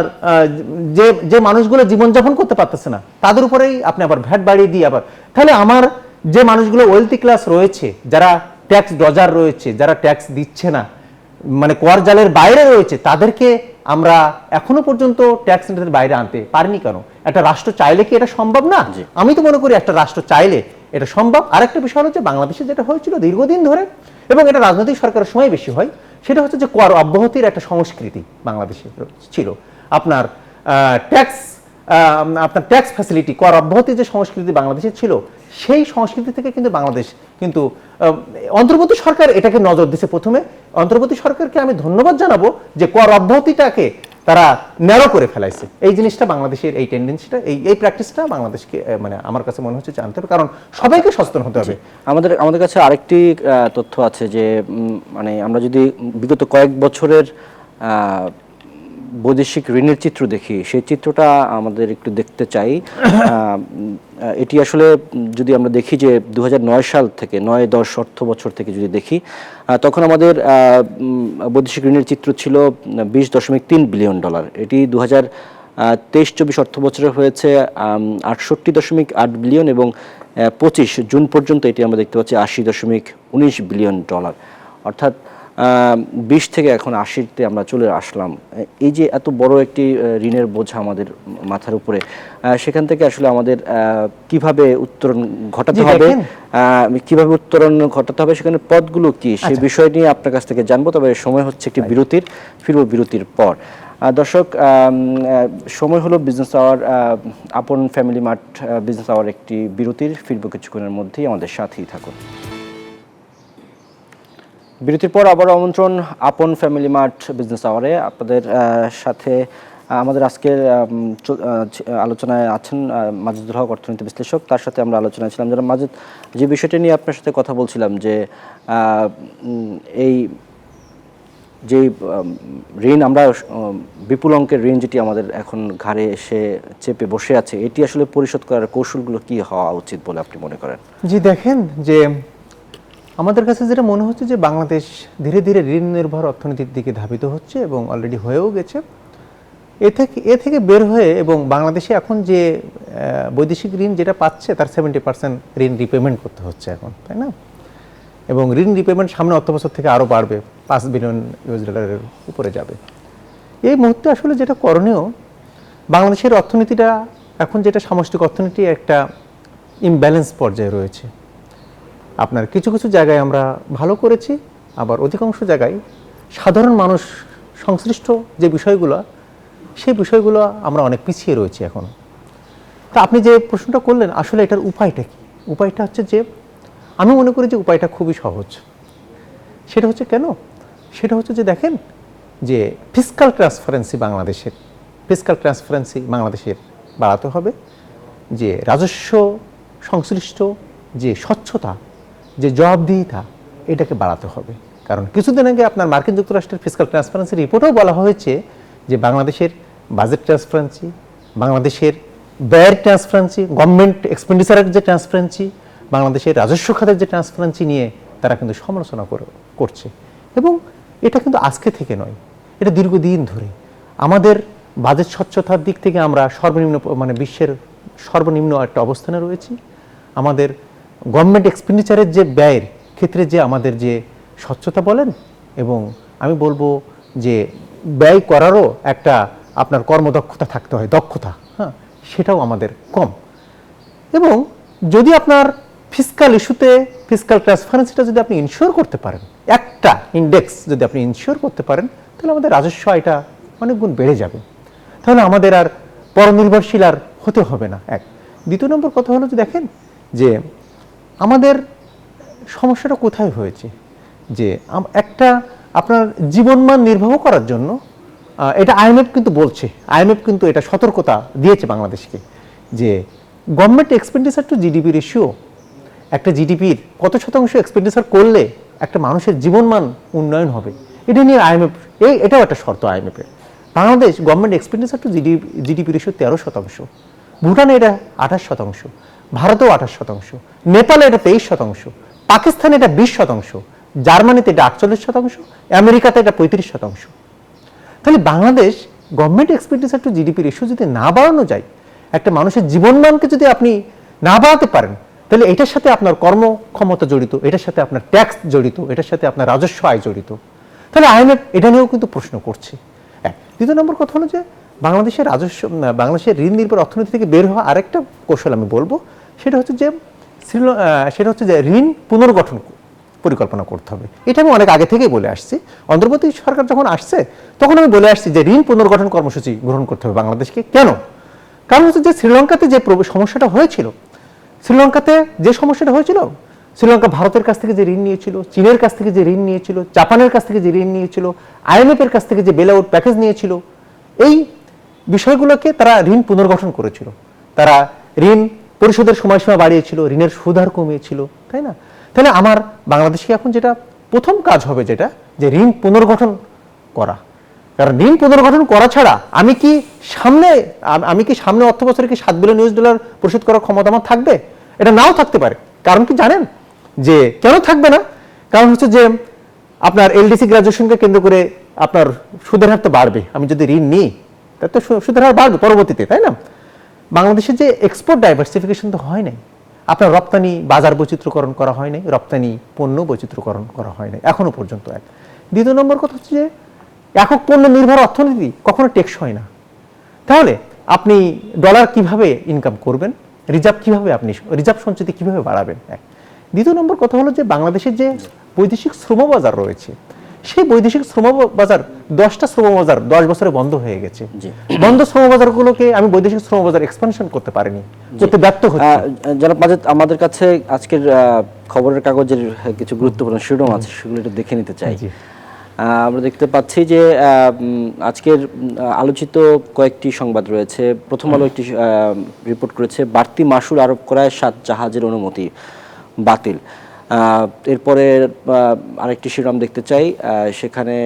যে মানুষগুলো জীবনযাপন করতে পারতেছে না, তাদের উপরেই আপনি আবার ভ্যাট বাড়িয়ে দিয়ে আবার, তাহলে আমার যে মানুষগুলো ওয়েলথি ক্লাস রয়েছে, যারা ট্যাক্স ডজার রয়েছে, যারা ট্যাক্স দিচ্ছে না, মানে কর জালের বাইরে রয়েছে, তাদেরকে আমরা এখনো পর্যন্ত ট্যাক্স নেটের বাইরে আনতে পারিনি কেন? একটা রাষ্ট্র চাইলে কি এটা সম্ভব না? আমি তো মনে করি একটা রাষ্ট্র চাইলে এটা সম্ভব। আরেকটা বিষয় হচ্ছে বাংলাদেশে যেটা হয়েছিল দীর্ঘদিন ধরে, এবং এটা রাজনৈতিক সরকারের সময় বেশি হয়, সেটা হচ্ছে যে কর অব্যাহতির একটা সংস্কৃতি বাংলাদেশে ছিল। আপনার ট্যাক্স আপনার ট্যাক্স ফ্যাসিলিটি, কর অব্যাহতি যে সংস্কৃতি বাংলাদেশে ছিল, সেই সংস্কৃতি থেকে কিন্তু বাংলাদেশ কিন্তু অন্তর্বর্তী সরকার এটাকে নজর দিচ্ছে। প্রথমে অন্তর্বর্তী সরকারকে আমি ধন্যবাদ জানাবো যে কর অব্যাহতিটাকে তারা ন্যারো করে ফেলাইছে। এই জিনিসটা বাংলাদেশের এই টেন্ডেন্সিটা, এই প্র্যাকটিসটা বাংলাদেশকে মানে আমার কাছে মনে হচ্ছে জানতে হবে, কারণ সবাইকে সচেতন হতে হবে। আমাদের কাছে আরেকটি তথ্য আছে যে মানে আমরা যদি বিগত কয়েক বছরের বৈদেশিক ঋণের চিত্র দেখি, সেই চিত্রটা আমাদের একটু দেখতে চাই। এটি আসলে যদি আমরা দেখি যে 2009 সাল থেকে 9-10 অর্থ বছর থেকে যদি দেখি, তখন আমাদের বৈদেশিক ঋণের চিত্র ছিল $20.3 বিলিয়ন। এটি 2023-24 অর্থ বছরে হয়েছে 68.8 বিলিয়ন এবং 25 জুন পর্যন্ত এটি আমরা দেখতে পাচ্ছি $80.19 বিলিয়ন। অর্থাৎ 20 থেকে এখন 80-তে আমরা চলে আসলাম। এই যে এত বড় একটি ঋণের বোঝা আমাদের মাথার উপরে, সেখান থেকে আসলে আমাদের কিভাবে উত্তরণ ঘটাতে হবে, সেখানে পথগুলো কি, সেই বিষয় নিয়ে আপনার কাছ থেকে জানবো। তবে সময় হচ্ছে একটি বিরতির, ফিরবো বিরতির পর। দর্শক, সময় হলো বিজনেস আওয়ার, আপন ফ্যামিলি মার্ট বিজনেস আওয়ার একটি বিরতির, ফিরবো কিছুক্ষণের মধ্যেই, আমাদের সাথেই থাকুন। বিরতির পর আবার আমন্ত্রণ আপন ফ্যামিলি মার্ট বিজনেস আওয়ারে। আপনাদের সাথে আমাদের আজকের আলোচনায় আছেন মাজেদুল হক, অর্থনীতি বিশ্লেষক। তার সাথে আমরা আলোচনায় ছিলাম। যারা মাজেদ, যে বিষয়টি নিয়ে আপনার সাথে কথা বলছিলাম যে এই যে ঋণ, আমরা বিপুল অঙ্কের ঋণ যেটি আমাদের এখন ঘাড়ে এসে চেপে বসে আছে, এটি আসলে পরিশোধ করার কৌশলগুলো কি হওয়া উচিত বলে আপনি মনে করেন? জি দেখেন, যে আমাদের কাছে যেটা মনে হচ্ছে যে বাংলাদেশ ধীরে ধীরে ঋণ নির্ভর অর্থনীতির দিকে ধাবিত হচ্ছে এবং অলরেডি হয়েও গেছে। এ থেকে বের হয়ে এবং বাংলাদেশে এখন যে বৈদেশিক ঋণ যেটা পাচ্ছে তার 70% ঋণ রিপেমেন্ট করতে হচ্ছে এখন, তাই না? এবং ঋণ রিপেমেন্ট সামনে অর্থবছর থেকে আরও বাড়বে, $5 বিলিয়ন উপরে যাবে। এই মুহূর্তে আসলে যেটা করণীয়, বাংলাদেশের অর্থনীতিটা এখন যেটা সামষ্টিক অর্থনীতি একটা ইমব্যালেন্স পর্যায়ে রয়েছে। আপনার কিছু কিছু জায়গায় আমরা ভালো করেছি, আবার অধিকাংশ জায়গায় সাধারণ মানুষ সংশ্লিষ্ট যে বিষয়গুলো, সেই বিষয়গুলো আমরা অনেক পিছিয়ে রয়েছি এখন। তা আপনি যে প্রশ্নটা করলেন, আসলে এটার উপায়টা কি? উপায়টা হচ্ছে যে, আমি মনে করি যে উপায়টা খুবই সহজ। সেটা হচ্ছে কেন? সেটা হচ্ছে যে দেখেন, যে ফিসকাল ট্রান্সপারেন্সি বাংলাদেশের বাড়াতে হবে, যে রাজস্ব সংশ্লিষ্ট যে স্বচ্ছতা, যে জবাবদিহিতা, এটাকে বাড়াতে হবে। কারণ কিছুদিন আগে আপনার মার্কিন যুক্তরাষ্ট্রের ফিসকাল ট্রান্সপারেন্সি রিপোর্টেও বলা হয়েছে যে বাংলাদেশের বাজেট ট্রান্সপারেন্সি, বাংলাদেশের ব্যয়ের ট্রান্সপারেন্সি, গভর্নমেন্ট এক্সপেন্ডিচারের যে ট্রান্সপারেন্সি, বাংলাদেশের রাজস্ব খাতের যে ট্রান্সপারেন্সি নিয়ে তারা কিন্তু সমালোচনা করছে। এবং এটা কিন্তু আজকে থেকে নয়, এটা দীর্ঘদিন ধরে। আমাদের বাজেট স্বচ্ছতার দিক থেকে আমরা সর্বনিম্ন, মানে বিশ্বের সর্বনিম্ন একটা অবস্থানে রয়েছি। আমাদের গভর্নমেন্ট এক্সপেন্ডিচারের যে ব্যয়ের ক্ষেত্রে যে আমাদের যে স্বচ্ছতা বলেন, এবং আমি বলবো যে ব্যয় করারও একটা আপনার কর্মদক্ষতা থাকতে হয়, দক্ষতা, হ্যাঁ, সেটাও আমাদের কম। এবং যদি আপনার ফিসকাল ইস্যুতে ফিসকাল ট্রান্সপারেন্সিটা যদি আপনি ইনশিওর করতে পারেন, একটা ইন্ডেক্স যদি আপনি ইনশিওর করতে পারেন, তাহলে আমাদের রাজস্ব আয়টা অনেক গুণ বেড়ে যাবে। তাহলে আমাদের আর পরনির্ভরশীল আর হতে হবে না। এক। দ্বিতীয় নম্বর কথা হলো যে দেখেন, যে আমাদের সমস্যাটা কোথায় হয়েছে, যে একটা আপনার জীবনমান নির্বাহ করার জন্য, এটা আইএমএফ কিন্তু বলছে, আইএমএফ কিন্তু এটা সতর্কতা দিয়েছে বাংলাদেশকে, যে government expenditure to GDP ratio, একটা জিডিপির কত শতাংশ এক্সপেন্ডিচার করলে একটা মানুষের জীবনমান উন্নয়ন হবে, এটা নিয়ে আইএমএফ, এটাও একটা শর্ত আইএমএফের। Bangladesh government expenditure to GDP ratio 13%, ভুটানে এটা 28%, ভারতেও 28%, নেপালে এটা 23%, পাকিস্তানে এটা 20%, জার্মানিতে এটা 48%, আমেরিকাতে এটা 35%। তাহলে Bangladesh government expenditure to GDP ratio যদি না বাড়ানো যায়, একটা মানুষের জীবনমানকে যদি আপনি না বাড়াতে পারেন, তাহলে এটার সাথে আপনার কর্মক্ষমতা জড়িত, এটার সাথে আপনার ট্যাক্স জড়িত, এটার সাথে আপনার রাজস্ব আয় জড়িত। তাহলে আইএমএফ এটা নিয়েও কিন্তু প্রশ্ন করছে। দ্বিতীয় নম্বর কথা হলো যে বাংলাদেশের ঋণ নির্ভর অর্থনীতি থেকে বের হওয়া আরেকটা কৌশল আমি বলবো, সেটা হচ্ছে যে ঋণ পুনর্গঠন পরিকল্পনা করতে হবে। এটা আমি অনেক আগে থেকেই বলে আসছি। অন্তর্বর্তী সরকার যখন আসছে তখন আমি বলে আসছি যে ঋণ পুনর্গঠন কর্মসূচি গ্রহণ করতে হবে বাংলাদেশকে। কেন? কারণ হচ্ছে যে শ্রীলঙ্কাতে যে সমস্যাটা হয়েছিল, শ্রীলঙ্কাতে যে সমস্যাটা হয়েছিল, শ্রীলঙ্কা ভারতের কাছ থেকে যে ঋণ নিয়েছিল, চীনের কাছ থেকে যে ঋণ নিয়েছিল, জাপানের কাছ থেকে যে ঋণ নিয়েছিল, IMF এর কাছ থেকে যে বেল আউট প্যাকেজ নিয়েছিল, এই বিষয়গুলোকে তারা ঋণ পুনর্গঠন করেছিল, তারা ঋণ পরিশোধের সময়সীমা বাড়িয়েছিল, ঋণের সুদ হার কমিয়েছিল, তাই না? তাহলে আমার বাংলাদেশকে এখন যেটা প্রথম কাজ হবে, যেটা যে ঋণ পুনর্গঠন করা। কারণ ঋণ পুনর্গঠন করা ছাড়া আমি কি সামনে অর্থ বছরে কি $7 বিলিয়ন পরিশোধ করার ক্ষমতা আমার থাকবে? এটা নাও থাকতে পারে। কারণ কি জানেন যে কেন থাকবে না? কারণ হচ্ছে যে আপনার LDC গ্রাজুয়েশনকে কেন্দ্র করে আপনার সুদের হার তো বাড়বে। আমি যদি ঋণ নিই তাহলে তো সুদের হার বাড়বে পরবর্তীতে, তাই না? বাংলাদেশের যে এক্সপোর্ট ডাইভার্সিফিকেশন তো হয় নাই, আপনার রপ্তানি বাজার বৈচিত্র্যকরণ করা হয় নাই, রপ্তানি পণ্য বৈচিত্র্যকরণ করা হয় নাই এখনো পর্যন্ত। এক দ্বিতীয় নম্বর কথা হচ্ছে যে একক পণ্য নির্ভর অর্থনীতি কখনো টেকসই না। তাহলে আপনি ডলার কিভাবে ইনকাম করবেন, রিজার্ভ সঞ্চিতি কিভাবে বাড়াবেন? এক। দ্বিতীয় নম্বর কথা হলো যে বাংলাদেশের যে বৈদেশিক শ্রমবাজার রয়েছে, সেই বৈদেশিক শ্রমবাজার 10টা শ্রমবাজার 10 বছরে বন্ধ হয়ে গেছে। বন্ধ শ্রমবাজারগুলোকে আমি বৈদেশিক শ্রমবাজার এক্সপানশন করতে পারিনি, করতে ব্যর্থ হচ্ছি। জনাব মাজেদ, আমাদের কাছে আজকের খবরের কাগজের কিছু গুরুত্বপূর্ণ শিরোনাম আছে, সেগুলো একটু দেখে নিতে চাই। আমরা দেখতে পাচ্ছি যে আজকের আলোচিত কয়েকটি সংবাদ রয়েছে। প্রথম আলো একটি রিপোর্ট করেছে, বাড়তি মাশুল আরোপ করায় 7 জাহাজের অনুমতি বাতিল। এরপরে আরেকটি শিরোনাম দেখতে চাই, সেখানে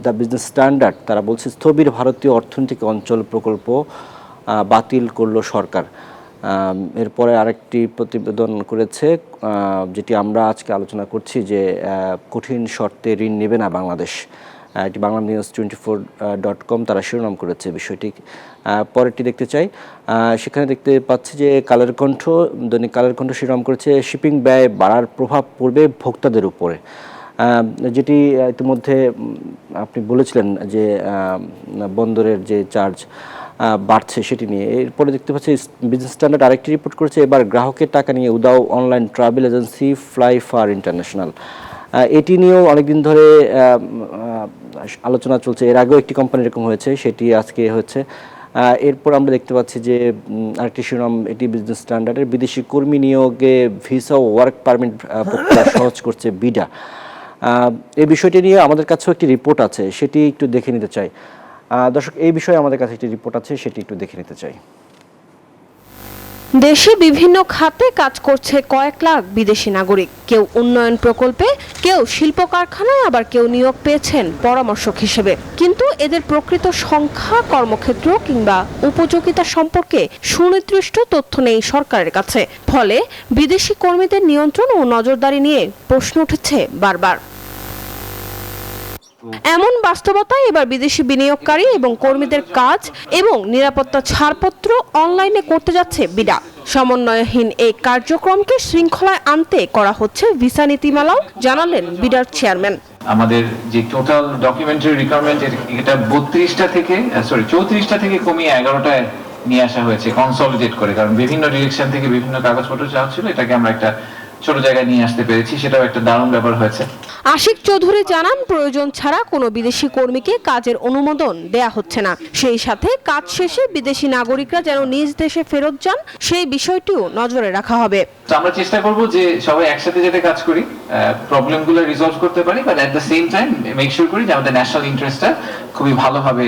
দ্য বিজনেস স্ট্যান্ডার্ড তারা বলছে স্থবির ভারতীয় অর্থনৈতিক অঞ্চল প্রকল্প বাতিল করলো সরকার। এরপরে আরেকটি প্রতিবেদন করেছে যেটি আমরা আজকে আলোচনা করছি, যে কঠিন শর্তে ঋণ নেবে না বাংলাদেশ। এটি banglanews24.com তারা শিরোনাম করেছে বিষয়টি। পরেরটি দেখতে চাই, সেখানে দেখতে পাচ্ছি যে দৈনিক কালের কণ্ঠ শিরোনাম করেছে শিপিং ব্যয় বাড়ার প্রভাব পড়বে ভোক্তাদের উপরে, যেটি ইতিমধ্যে আপনি বলেছিলেন যে বন্দরের যে চার্জ বাড়ছে সেটি নিয়ে। এরপরে দেখতে পাচ্ছি বিজনেস স্ট্যান্ডার্ড আরেকটি রিপোর্ট করেছে, এবার গ্রাহকের টাকা নিয়ে উদাও online travel agency Fly Far International. এটি নিয়েও অনেকদিন ধরে আলোচনা চলছে, এর আগেও একটি কোম্পানি এরকম হয়েছে, সেটি আজকে হচ্ছে। এরপর আমরা দেখতে পাচ্ছি যে আরেকটি শিরোনাম, এটি বিজনেস স্ট্যান্ডার্ডের বিদেশি কর্মী নিয়োগে ভিসা ও ওয়ার্ক পারমিট প্রক্রিয়া সহজ করছে বিডা। এই বিষয়টি নিয়ে আমাদের কাছেও একটি রিপোর্ট আছে, সেটি একটু দেখে নিতে চাই। দর্শক, এই বিষয়ে আমাদের কাছে একটি রিপোর্ট আছে, সেটি একটু দেখে নিতে চাই। দেশে বিভিন্ন খাতে কাজ করছে কয়েক লাখ বিদেশি নাগরিক। কেউ উন্নয়ন প্রকল্পে, কেউ শিল্প কারখানায়, আবার কেউ নিয়োগ পেয়েছেন পরামর্শক হিসেবে। কিন্তু এদের প্রকৃত সংখ্যা, কর্মক্ষেত্র কিংবা উপযোগিতা সম্পর্কে সুনির্দিষ্ট তথ্য নেই সরকারের কাছে। ফলে বিদেশি কর্মীদের নিয়ন্ত্রণ ও নজরদারি নিয়ে প্রশ্ন উঠেছে বারবার। এমন বাস্তবতায় এবার বিদেশি বিনিয়োগকারী এবং কর্মীদের কাজ এবং নিরাপত্তা ছাড়পত্র অনলাইনে করতে যাচ্ছে বিডা। সমন্বয়হীন এই কার্যক্রমকে শৃঙ্খলায় আনতে করা হচ্ছে ভিসা নীতিমালাও, জানালেন বিডার চেয়ারম্যান। আমাদের যে টোটাল ডকুমেন্টারি রিকোয়ারমেন্ট এটা 34টা থেকে কমিয়ে 11টায় নিয়ে আসা হয়েছে কনসলিডেট করে, কারণ বিভিন্ন ডিরেকশন থেকে বিভিন্ন কাগজপত্র চাওয়া ছিল, এটাকে আমরা একটা ছোট জায়গায় নিয়ে আসতে পেরেছি, সেটাও একটা দারুণ ব্যাপার হয়েছে। আশিক চৌধুরী জানান, প্রয়োজন ছাড়া কোনো বিদেশি কর্মীকে কাজের অনুমোদন দেয়া হচ্ছে না। সেই সাথে কাজ শেষে বিদেশি নাগরিকরা যেন নিজ দেশে ফেরত যান, সেই বিষয়টিও নজরে রাখা হবে। তো আমরা চেষ্টা করব যে সবাই একসাথে যাতে কাজ করি, প্রবলেমগুলো রিজলভ করতে পারি, but at the same time make sure করি যে আমাদের ন্যাশনাল ইন্টারেস্টটা খুবই ভালোভাবে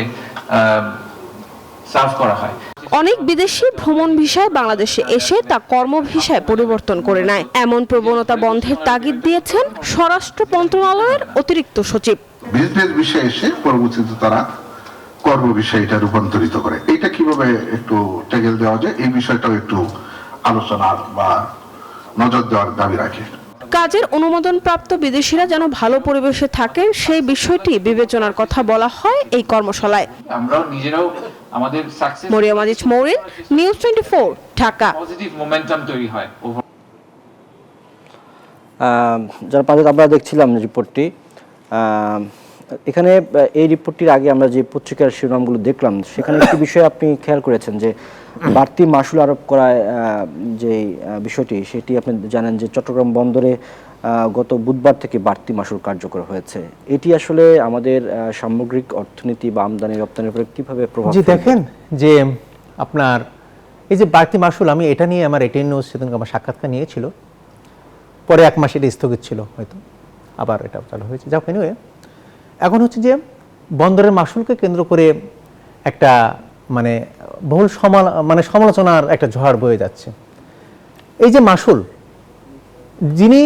সার্ভ করা হয়। অনেক বিদেশি ভ্রমণ ভিসায় বাংলাদেশে এসে তা কর্ম ভিসায় পরিবর্তন করে নেয়, এমন প্রবণতা বন্ধের তাগিদ দিয়েছেন স্বরাষ্ট্র মন্ত্রণালয়ের অতিরিক্ত সচিব। বিজনেস বিষয়ে এসে পরবর্তীতে তারা কর্ম বিষয়ে এটা রূপান্তরিত করে, এটা কিভাবে একটু ট্যাকেল দেওয়া যায় এই বিষয়টাও একটু আলোচনার বা নজর দেওয়ার দাবি রাখে। কাজের অনুমোদনপ্রাপ্ত বিদেশিরা যেন ভালো পরিবেশে থাকেন, সেই বিষয়টি বিবেচনার কথা বলা হয় এই কর্মশালায়। আমরাও নিজেরাও আমাদের success Mariam Aziz Mourin, news 24, Dhaka. Positive momentum তৈরি হয়। যারা পাঁচ আমরা দেখছিলাম রিপোর্টটি, এখানে এই রিপোর্টটির আগে আমরা যে পত্রিকার শিরোনামগুলো দেখলাম, সেখানে একটি বিষয় আপনি খেয়াল করেছেন যে বাড়তি মাশুল আরোপ করায় যে বিষয়টি, সেটি আপনি জানেন যে চট্টগ্রাম বন্দরে গত বুধবার থেকে বাড়তি মাশুল কার্যকর হয়েছে। এটি আসলে আমাদের সামগ্রিক অর্থনীতি বা আমদানি রপ্তানির উপরে কিভাবে প্রভাব? জি দেখেন যে আপনার এই যে বাড়তি মাসুল, আমি এটা নিয়ে আমার এটিএন নিউজ সেদিন আমার সাক্ষাৎকার নিয়েছিল, পরে 1 মাস এটা স্থগিত ছিল, হয়তো আবার এটা চালু হয়েছে। যাক, এনিওয়ে, এখন হচ্ছে যে বন্দরের মাসুলকে কেন্দ্র করে একটা মানে বহুল সমালোচনার একটা ঝড় বয়ে যাচ্ছে। এই যে মাসুল, যিনি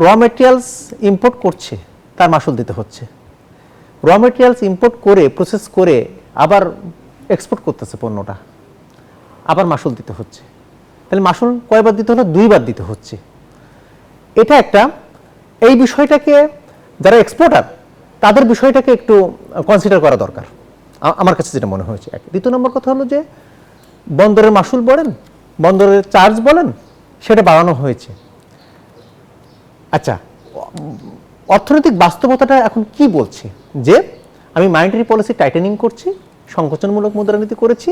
র মেটেরিয়ালস ইম্পোর্ট করছে তার মাসুল দিতে হচ্ছে, র মেটেরিয়ালস ইম্পোর্ট করে প্রসেস করে আবার এক্সপোর্ট করতেছে পণ্যটা, আবার মাসুল দিতে হচ্ছে। তাহলে মাসুল কয়বার দিতে হলো? 2 বার দিতে হচ্ছে। এটা একটা, এই বিষয়টাকে যারা এক্সপোর্টার তাদের বিষয়টাকে একটু কনসিডার করা দরকার, আমার কাছে যেটা মনে হয়েছে। দ্বিতীয় নম্বর কথা হলো যে বন্দরের মাসুল বলেন, বন্দরের চার্জ বলেন, সেটা বাড়ানো হয়েছে। আচ্ছা, অর্থনৈতিক বাস্তবতাটা এখন কি বলছে? যে আমি মনিটারি পলিসি টাইটেনিং করছি, সংকোচনমূলক মুদ্রানীতি করেছি,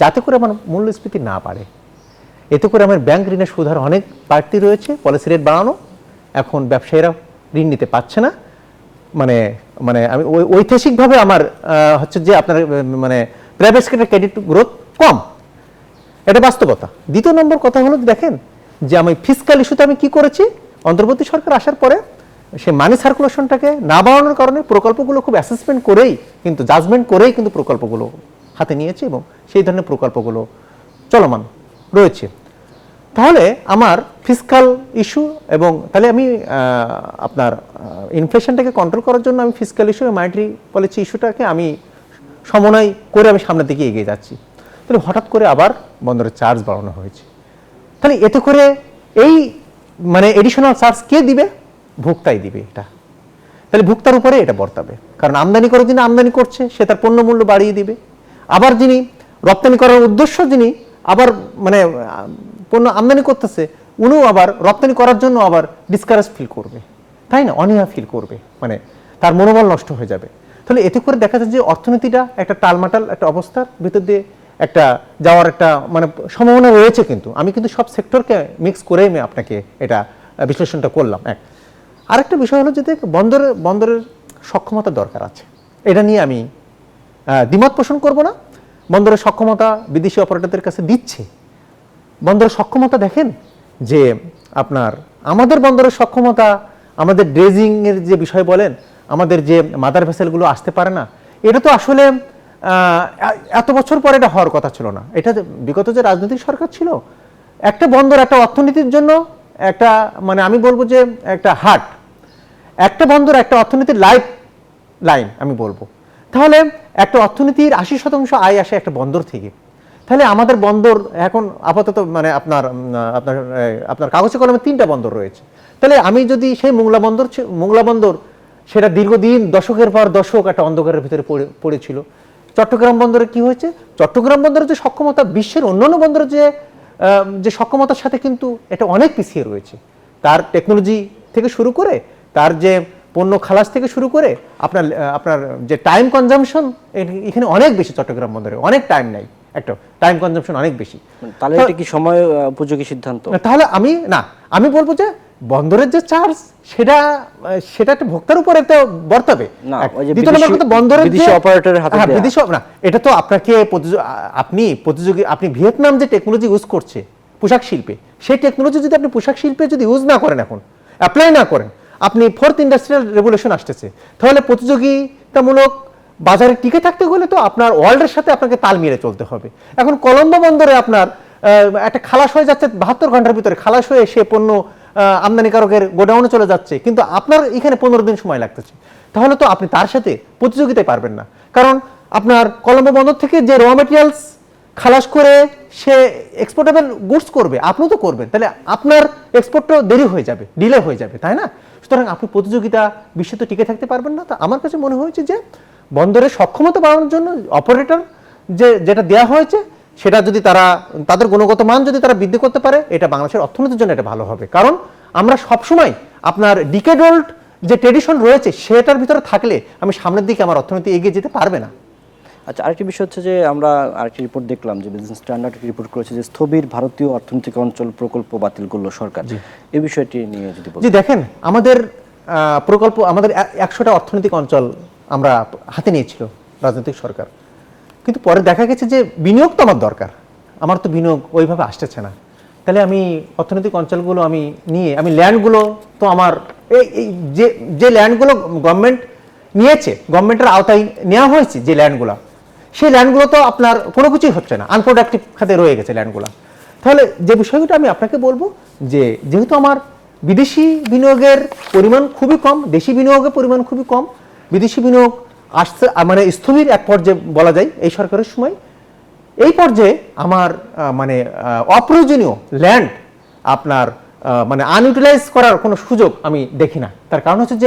যাতে করে আমার মূল্যস্ফীতি না বাড়ে। এতে করে আমার ব্যাংক ঋণের সুদের অনেক বাড়তি রয়েছে, পলিসি রেট বাড়ানো, এখন ব্যবসায়ীরা ঋণ নিতে পারছে না। মানে মানে আমি ঐতিহাসিকভাবে আমার হচ্ছে যে আপনার মানে প্রাইভেট সেক্টরের ক্রেডিট গ্রোথ কম, এটা বাস্তবতা। দ্বিতীয় নম্বর কথা হলো, দেখেন যে আমি ফিসক্যাল ইস্যুতে আমি কি করেছি, অন্তর্বর্তী সরকার আসার পরে সে মানি সার্কুলেশনটাকে না বাড়ানোর কারণে প্রকল্পগুলো খুব অ্যাসেসমেন্ট করেই কিন্তু জাজমেন্ট করেই কিন্তু প্রকল্পগুলো হাতে নিয়েছে এবং সেই ধরনের প্রকল্পগুলো চলমান রয়েছে। তাহলে আমার ফিসক্যাল ইস্যু এবং তাহলে আমি আপনার ইনফ্লেশনটাকে কন্ট্রোল করার জন্য আমি ফিসক্যাল ইস্যু এবং মনিটারি পলিসি ইস্যুটাকে আমি সমন্বয় করে আমি সামনের দিকে এগিয়ে যাচ্ছি। তাহলে হঠাৎ করে আবার বন্দরের চার্জ বাড়ানো হয়েছে। তাহলে এতে করে এই মানে এডিশনাল চার্জ কে দিবে? ভোক্তাই দিবে এটা। তাহলে ভোক্তার উপরে এটা বর্তাবে, কারণ আমদানি করে যিনি আমদানি করছে সে তার পণ্য মূল্য বাড়িয়ে দিবে, আবার যিনি রপ্তানি করার উদ্দেশ্য যিনি আবার মানে পণ্য আমদানি করতেছে উনিও আবার রপ্তানি করার জন্য আবার ডিসকারেজ ফিল করবে, তাই না? অনীহা ফিল করবে, মানে তার মনোবল নষ্ট হয়ে যাবে। তাহলে এতে করে দেখা যায় যে অর্থনীতিটা একটা টালমাটাল একটা অবস্থার ভিতর দিয়ে একটা যাওয়ার একটা মানে সম্ভাবনা রয়েছে। কিন্তু আমি কিন্তু সব সেক্টরকে মিক্স করেই আমি আপনাকে এটা বিশ্লেষণটা করলাম। আরেকটা বিষয় হলো যে বন্দরের সক্ষমতা দরকার আছে, এটা নিয়ে আমি দ্বিমত পোষণ করব না। বন্দরের সক্ষমতা বিদেশি অপারেটরদের কাছে দিচ্ছে। বন্দরের সক্ষমতা দেখেন যে আপনার আমাদের বন্দরের সক্ষমতা, আমাদের ড্রেজিংয়ের যে বিষয় বলেন, আমাদের যে মাদার ভেসেলগুলো আসতে পারে না, এটা তো আসলে এত বছর পরে এটা হওয়ার কথা ছিল না। এটা বিগত যে রাজনৈতিক সরকার ছিল, একটা বন্দর একটা অর্থনীতির জন্য একটা মানে আমি বলবো যে একটা হার্ট, একটা বন্দর একটা অর্থনীতির লাইফ লাইন আমি বলবো। তাহলে একটা অর্থনীতির 80% আয় আসে একটা বন্দর থেকে। তাহলে আমাদের বন্দর এখন আপাতত মানে আপনার কাগজে কলমে 3টা বন্দর রয়েছে। তাহলে আমি যদি সেই মোংলা বন্দর সেটা দীর্ঘদিন দশকের পর দশক একটা অন্ধকারের ভিতরে পড়েছিল। চট্টগ্রাম বন্দরে কি হয়েছে? চট্টগ্রাম বন্দরের যে সক্ষমতা বিশ্বের অন্যান্য বন্দরের যে সক্ষমতার সাথে কিন্তু এটা অনেক পিছিয়ে রয়েছে। তার টেকনোলজি থেকে শুরু করে, তার যে পণ্য খালাস থেকে শুরু করে আপনার যে টাইম কনজাম্পশন এখানে অনেক বেশি। চট্টগ্রাম বন্দরে অনেক টাইম নাই, একটা টাইম কনজাম্পশন অনেক বেশি। তাহলে এটা কি সময় উপযোগী সিদ্ধান্ত? তাহলে আমি বলবো যে বন্দরের যে চার্জ সেটা একটা ভোক্তার উপর একটা বর্তাবে। দ্বিতীয় নম্বর কথা, বন্দরের বিদেশি অপারেটরের হাতে দেয়া। বিদেশি না, এটা তো আপনাকে আপনি ভিয়েতনাম যে টেকনোলজি ইউজ করছে পোশাক শিল্পে, সেই টেকনোলজি যদি আপনি পোশাক শিল্পে যদি ইউজ না করেন, এখন অ্যাপ্লাই না করেন, আপনি 4th ইন্ডাস্ট্রিয়াল রেভলিউশন আসতেছে, তাহলে প্রতিযোগিতামূলক বাজারে টিকে থাকতে হলে তো আপনার ওয়ার্ল্ডের সাথে আপনাকে তাল মিলিয়ে চলতে হবে। এখন কলম্বো বন্দরে আপনার একটা খালাস হয়ে যাচ্ছে 72 ঘন্টার ভিতরে, খালাস হয়ে সে পণ্য আমদানিকারকের গোডাউনে চলে যাচ্ছে, কিন্তু আপনার এখানে 15 দিন সময় লাগতেছে। তাহলে তো আপনি তার সাথে প্রতিযোগিতায় পারবেন না, কারণ আপনার কলম্বো বন্দর থেকে যে র মেটেরিয়ালস খালাস করে সে এক্সপোর্টেবল গুডস করবে, আপনিও তো করবেন, তাহলে আপনার এক্সপোর্টটা দেরি হয়ে যাবে, ডিলে হয়ে যাবে, তাই না? সুতরাং আপনি প্রতিযোগিতা বিশ্বে তো টিকে থাকতে পারবেন না। তা আমার কাছে মনে হয়েছে যে বন্দরের সক্ষমতা বাড়ানোর জন্য অপারেটর যেটা দেওয়া হয়েছে সেটা যদি তাদের গুণগত মান যদি তারা বৃদ্ধি করতে পারে, এটা বাংলাদেশের অর্থনীতির জন্য এটা ভালো হবে। কারণ আমরা সবসময় আপনার ডিকেড ওল্ড যে ট্রেডিশন রয়েছে সেটার ভিতরে থাকলে আমি সামনের দিকে আমার অর্থনীতি এগিয়ে যেতে পারবে না। আচ্ছা, আরেকটি বিষয় হচ্ছে যে আমরা আরেকটি রিপোর্ট দেখলাম যে বিজনেস স্ট্যান্ডার্ড রিপোর্ট করেছে যে স্থবির ভারতীয় অর্থনৈতিক অঞ্চল প্রকল্প বাতিল করলো সরকার। এই বিষয়টি নিয়ে যদি বলেন। জি, দেখেন আমাদের প্রকল্প, আমাদের 100টা অর্থনৈতিক অঞ্চল আমরা হাতে নিয়েছিল রাজনৈতিক সরকার। কিন্তু পরে দেখা গেছে যে বিনিয়োগ তো আমার দরকার, আমার তো বিনিয়োগ ওইভাবে আসতেছে না। তাহলে আমি অর্থনৈতিক অঞ্চলগুলো আমি নিয়ে আমি ল্যান্ডগুলো তো আমার এই যে ল্যান্ডগুলো গভর্নমেন্ট নিয়েছে, গভর্নমেন্টের আওতায় নেওয়া হয়েছে যে ল্যান্ডগুলো, সেই ল্যান্ডগুলো তো আপনার কোনো কিছুই হচ্ছে না, আনপ্রোডাক্টিভ খাতে রয়ে গেছে ল্যান্ডগুলো। তাহলে যে বিষয়টা আমি আপনাকে বলবো যে যেহেতু আমার বিদেশি বিনিয়োগের পরিমাণ খুবই কম, দেশি বিনিয়োগের পরিমাণ খুবই কম, বিদেশি বিনিয়োগ আসছে মানে স্থবির এক পর্যায়ে বলা যায় এই সরকারের সময়, এই পর্যায়ে আমার মানে অপ্রয়োজনীয় ল্যান্ড আপনার মানে আনইউটিলাইজ করার কোনো সুযোগ আমি দেখি না। তার কারণ হচ্ছে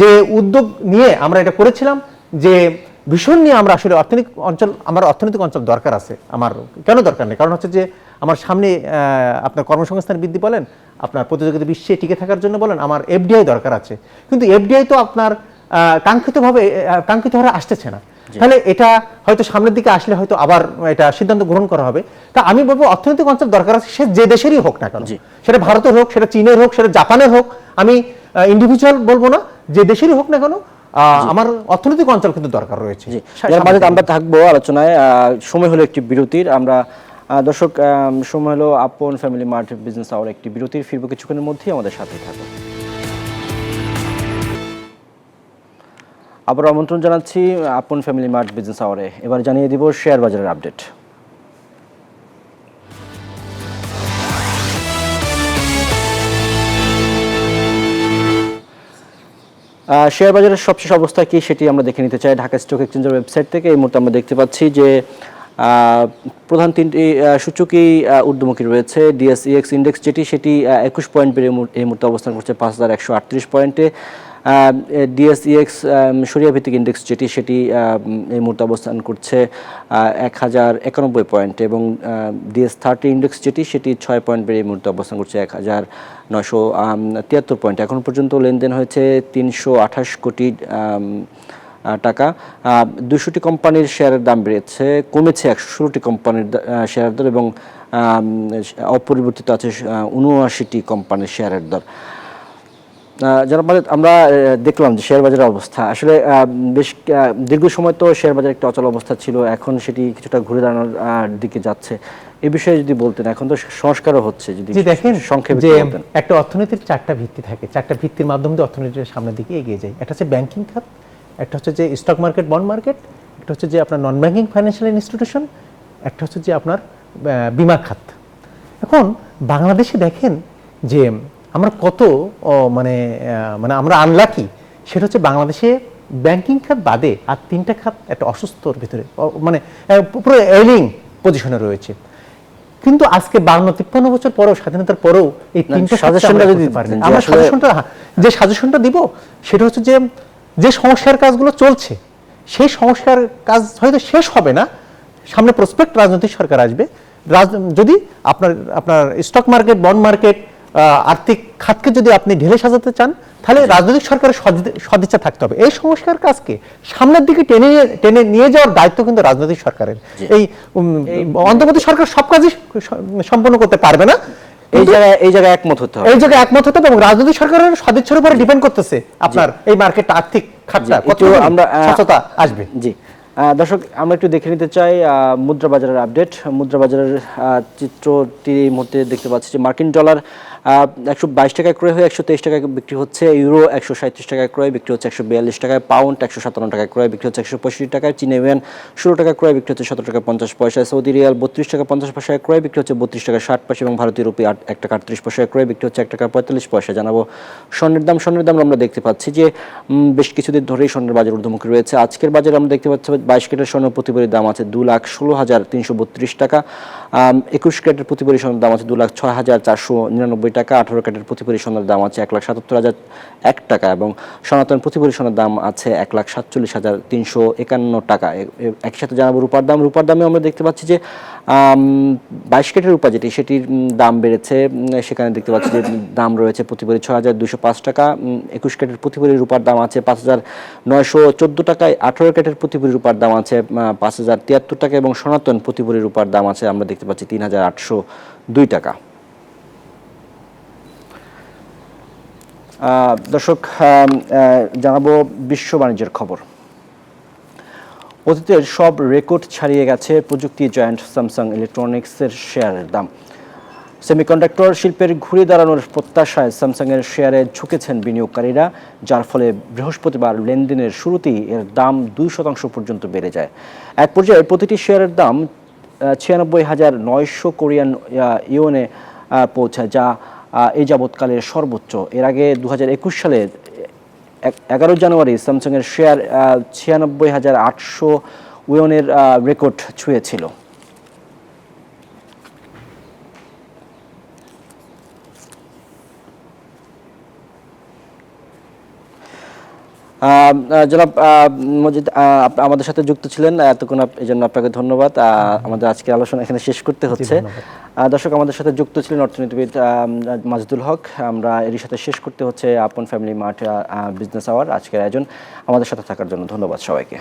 যে উদ্যোগ নিয়ে আমরা এটা করেছিলাম, যে ভীষণ নিয়ে আমরা আসলে আমার অর্থনৈতিক অঞ্চল দরকার আছে। আমার কেন দরকার নেই, কারণ হচ্ছে যে আমার সামনে আপনার কর্মসংস্থান বৃদ্ধি বলেন, আপনার প্রতিযোগিতা বিশ্বে টিকে থাকার জন্য বলেন, আমার এফডিআই দরকার আছে। কিন্তু এফডিআই তো আপনার কাঙ্ক্ষিত হারে আসতেছে না। তাহলে এটা হয়তো সামনের দিকে আসলে হয়তো আবার এটা সিদ্ধান্ত গ্রহণ করা হবে। তা আমি বলবো অর্থনৈতিক অঞ্চল দরকার আছে, সে যে দেশেরই হোক না কেন, সেটা ভারতের হোক, সেটা চীনের হোক, সেটা জাপানের হোক, আমি ইন্ডিভিজুয়াল বলবো না, যে দেশেরই হোক না কেন আমার অর্থনৈতিক অঞ্চল কিন্তু দরকার রয়েছে। আমরা থাকবো আলোচনায়, সময় হলো একটি বিরতির। আমরা দর্শক সময় হলো আপন ফ্যামিলি মার্ট বিজনেস আওয়ার একটি বিরতির, ফিরবো কিছুক্ষণের মধ্যেই, আমাদের সাথেই থাকবো। আবার আমন্ত্রণ জানাচ্ছি আপন ফ্যামিলি মার্ট বিজনেস আওয়ারে। এবার জানিয়ে দিব শেয়ার বাজারের আপডেট। শেয়ার বাজারের সবশেষ অবস্থা কি সেটি আমরা দেখে নিতে চাই ঢাকা স্টক এক্সচেঞ্জের ওয়েবসাইট থেকে। এই মুহূর্তে আমরা দেখতে পাচ্ছি যে প্রধান তিনটি সূচকই ঊর্ধ্বমুখী রয়েছে। ডিএসইএক্স ইন্ডেক্স যেটি সেটি 21 পয়েন্ট বেড়ে এই মুহূর্তে অবস্থান করছে 5138 পয়েন্টে। ডিএসইএক্স সরিয়া ভিত্তিক ইন্ডেক্স যেটি সেটি এই মুহূর্তে অবস্থান করছে 1091 পয়েন্টে, এবং ডিএস30 ইন্ডেক্স যেটি সেটি 6 পয়েন্ট বেড়ে এই মুহূর্তে অবস্থান করছে 1973 পয়েন্ট। এখন পর্যন্ত লেনদেন হয়েছে 328 কোটি টাকা। 200টি কোম্পানির শেয়ারের দাম কমেছে 116টি কোম্পানির শেয়ারের দর, এবং অপরিবর্তিত আছে 79টি কোম্পানির শেয়ারের দর। যারা আমরা দেখলাম যে শেয়ার বাজারের অবস্থা আসলে বেশ দীর্ঘ সময় তো শেয়ার বাজার একটা অচল অবস্থা ছিল, এখন সেটি কিছুটা ঘুরে দাঁড়ানোর দিকে যাচ্ছে। এই বিষয়ে যদি বলতেন, এখন তো সংস্কারও হচ্ছে, যদি দেখেন সংক্ষেপে যে বলতেন। একটা অর্থনীতির 4টা ভিত্তি থাকে, 4টা ভিত্তির মাধ্যমে অর্থনীতির সামনের দিকে এগিয়ে যায়। একটা হচ্ছে ব্যাংকিং খাত, একটা হচ্ছে যে স্টক মার্কেট, বন্ড মার্কেট, একটা হচ্ছে যে আপনার নন ব্যাংকিং ফাইন্যান্সিয়াল ইনস্টিটিউশন, একটা হচ্ছে যে আপনার বিমা খাত। এখন বাংলাদেশে দেখেন যে আমরা কত মানে আমরা আনলাকি, সেটা হচ্ছে বাংলাদেশে ব্যাংকিং খাত বাদে আর 3টা খাত একটা অসুস্থর ভিতরে, মানে পুরো এলিং পজিশনে রয়েছে। কিন্তু আজকে 52-53 বছর পরেও, স্বাধীনতার পরেও এই 3টা সাজেশনটা যদি আমরা যে সাজেশনটা দিব সেটা হচ্ছে যে সমস্যার কাজগুলো চলছে, সেই সমস্যার কাজ হয়তো শেষ হবে না, সামনে প্রসপেক্ট রাজনৈতিক সরকার আসবে। যদি আপনার স্টক মার্কেট, বন্ড মার্কেট, আর্থিক খাতকে যদি আপনি ঢেলে সাজাতে চান, তাহলে রাজনৈতিক সরকারের সদিচ্ছা থাকতে হবে। এই সংস্কার কাজকে সামনের দিকে টেনে নিয়ে যাওয়ার দায়িত্ব কিন্তু রাজনৈতিক সরকারের। এই অন্তর্বর্তী সরকার সব কাজই সম্পন্ন করতে পারবে না, এই জায়গায় একমত হতে হবে, এবং রাজনৈতিক সরকারের সদিচ্ছার উপরে ডিপেন্ড করতেছে আপনার এই মার্কেটটা, আর্থিক খাতটা কত আমরা সচেতনতা আসবে। জি দর্শক, আমরা একটু দেখে নিতে চাই মুদ্রা বাজারের আপডেট। মুদ্রা বাজারের চিত্রটি এই মুহূর্তে দেখতে পাচ্ছি যে মার্কিন ডলার 122 টাকায় ক্রয় হয়ে 123 টাকায় বিক্রি হচ্ছে, ইউরো 137 টাকায় ক্রয় বিক্রি হচ্ছে 142 টাকায়, পাউন্ড 157 টাকায় ক্রয় বিক্রি হচ্ছে 165 টাকায়, চীনা ইউয়ান 16 টাকায় ক্রয় বিক্রি হচ্ছে 17 টাকা 50 পয়সায়, সৌদি রিয়াল 32 টাকা 50 পয়সায় ক্রয় বিক্রি হচ্ছে 32 টাকা 60 পয়সা, এবং ভারতীয় রুপি 1 টাকা 38 পয়সায় ক্রয় বিক্রি হচ্ছে 1 টাকা 45 পয়সা। জানাবো স্বর্ণের দাম আমরা দেখতে পাচ্ছি যে বেশ কিছুদিন ধরেই স্বর্ণের বাজার ঊর্ধ্বমুখী রয়েছে। আজকের বাজারে আমরা দেখতে পাচ্ছি 22 ক্যারেটের স্বর্ণ প্রতি ভরির দাম আছে 2,16,332 টাকা, 21 ক্যারেটের প্রতি ভরি স্বর্ণের দাম আছে 2,06,499 টাকা, 18 ক্যারেটের প্রতি ভরি স্বর্ণের দাম আছে 1,77,001 টাকা, এবং সনাতন প্রতি ভরি স্বর্ণের দাম আছে 1,47,351 টাকা। একই সাথে জানাবো রূপার দামে আমরা দেখতে পাচ্ছি যে 22 ক্যারেটের রূপা যেটি সেটির দাম বেড়েছে, সেখানে দেখতে পাচ্ছি যে দাম রয়েছে প্রতি ভরি 6,205 টাকা, 21 ক্যারেটের প্রতি ভরি রূপার দাম আছে 5,914 টাকায়, 18 ক্যারেটের প্রতি ভরি রূপার দাম আছে 5,073 টাকা, এবং সনাতন প্রতি ভরি রূপার দাম আছে আমরা দেখতে পাচ্ছি 3,802 টাকা। দর্শক, জানাবো বিশ্ব বাণিজ্যের খবর। অতীতের সব রেকর্ড ছাড়িয়ে গেছে প্রযুক্তি জয়েন্ট স্যামসাং ইলেকট্রনিক্সের শেয়ারের দাম। সেমিকন্ডাক্টর শিল্পের ঘুরে দাঁড়ানোর প্রত্যাশায় স্যামসাংয়ের শেয়ারে ঝুঁকেছেন বিনিয়োগকারীরা, যার ফলে বৃহস্পতিবার লেনদেনের শুরুতেই এর দাম 2% পর্যন্ত বেড়ে যায়। এক পর্যায়ে প্রতিটি শেয়ারের দাম 96,900 কোরিয়ান ইউনে পৌঁছায়, যা এই যাবৎকালের সর্বোচ্চ। এর আগে 2021 সালে 11 জানুয়ারি স্যামসাংয়ের শেয়ার 96,800 ইউনের রেকর্ড ছুঁয়েছিল। জনাব মজিদ আমাদের সাথে যুক্ত ছিলেন এতক্ষণ, এই জন্য আপনাকে ধন্যবাদ। আমাদের আজকের আলোচনা এখানে শেষ করতে হচ্ছে। দর্শক, আমাদের সাথে যুক্ত ছিলেন অর্থনীতিবিদ মাজেদুল হক। আমরা এরই সাথে শেষ করতে হচ্ছে আপন ফ্যামিলি মার্ট বিজনেস আওয়ার আজকের আয়োজন। আমাদের সাথে থাকার জন্য ধন্যবাদ সবাইকে।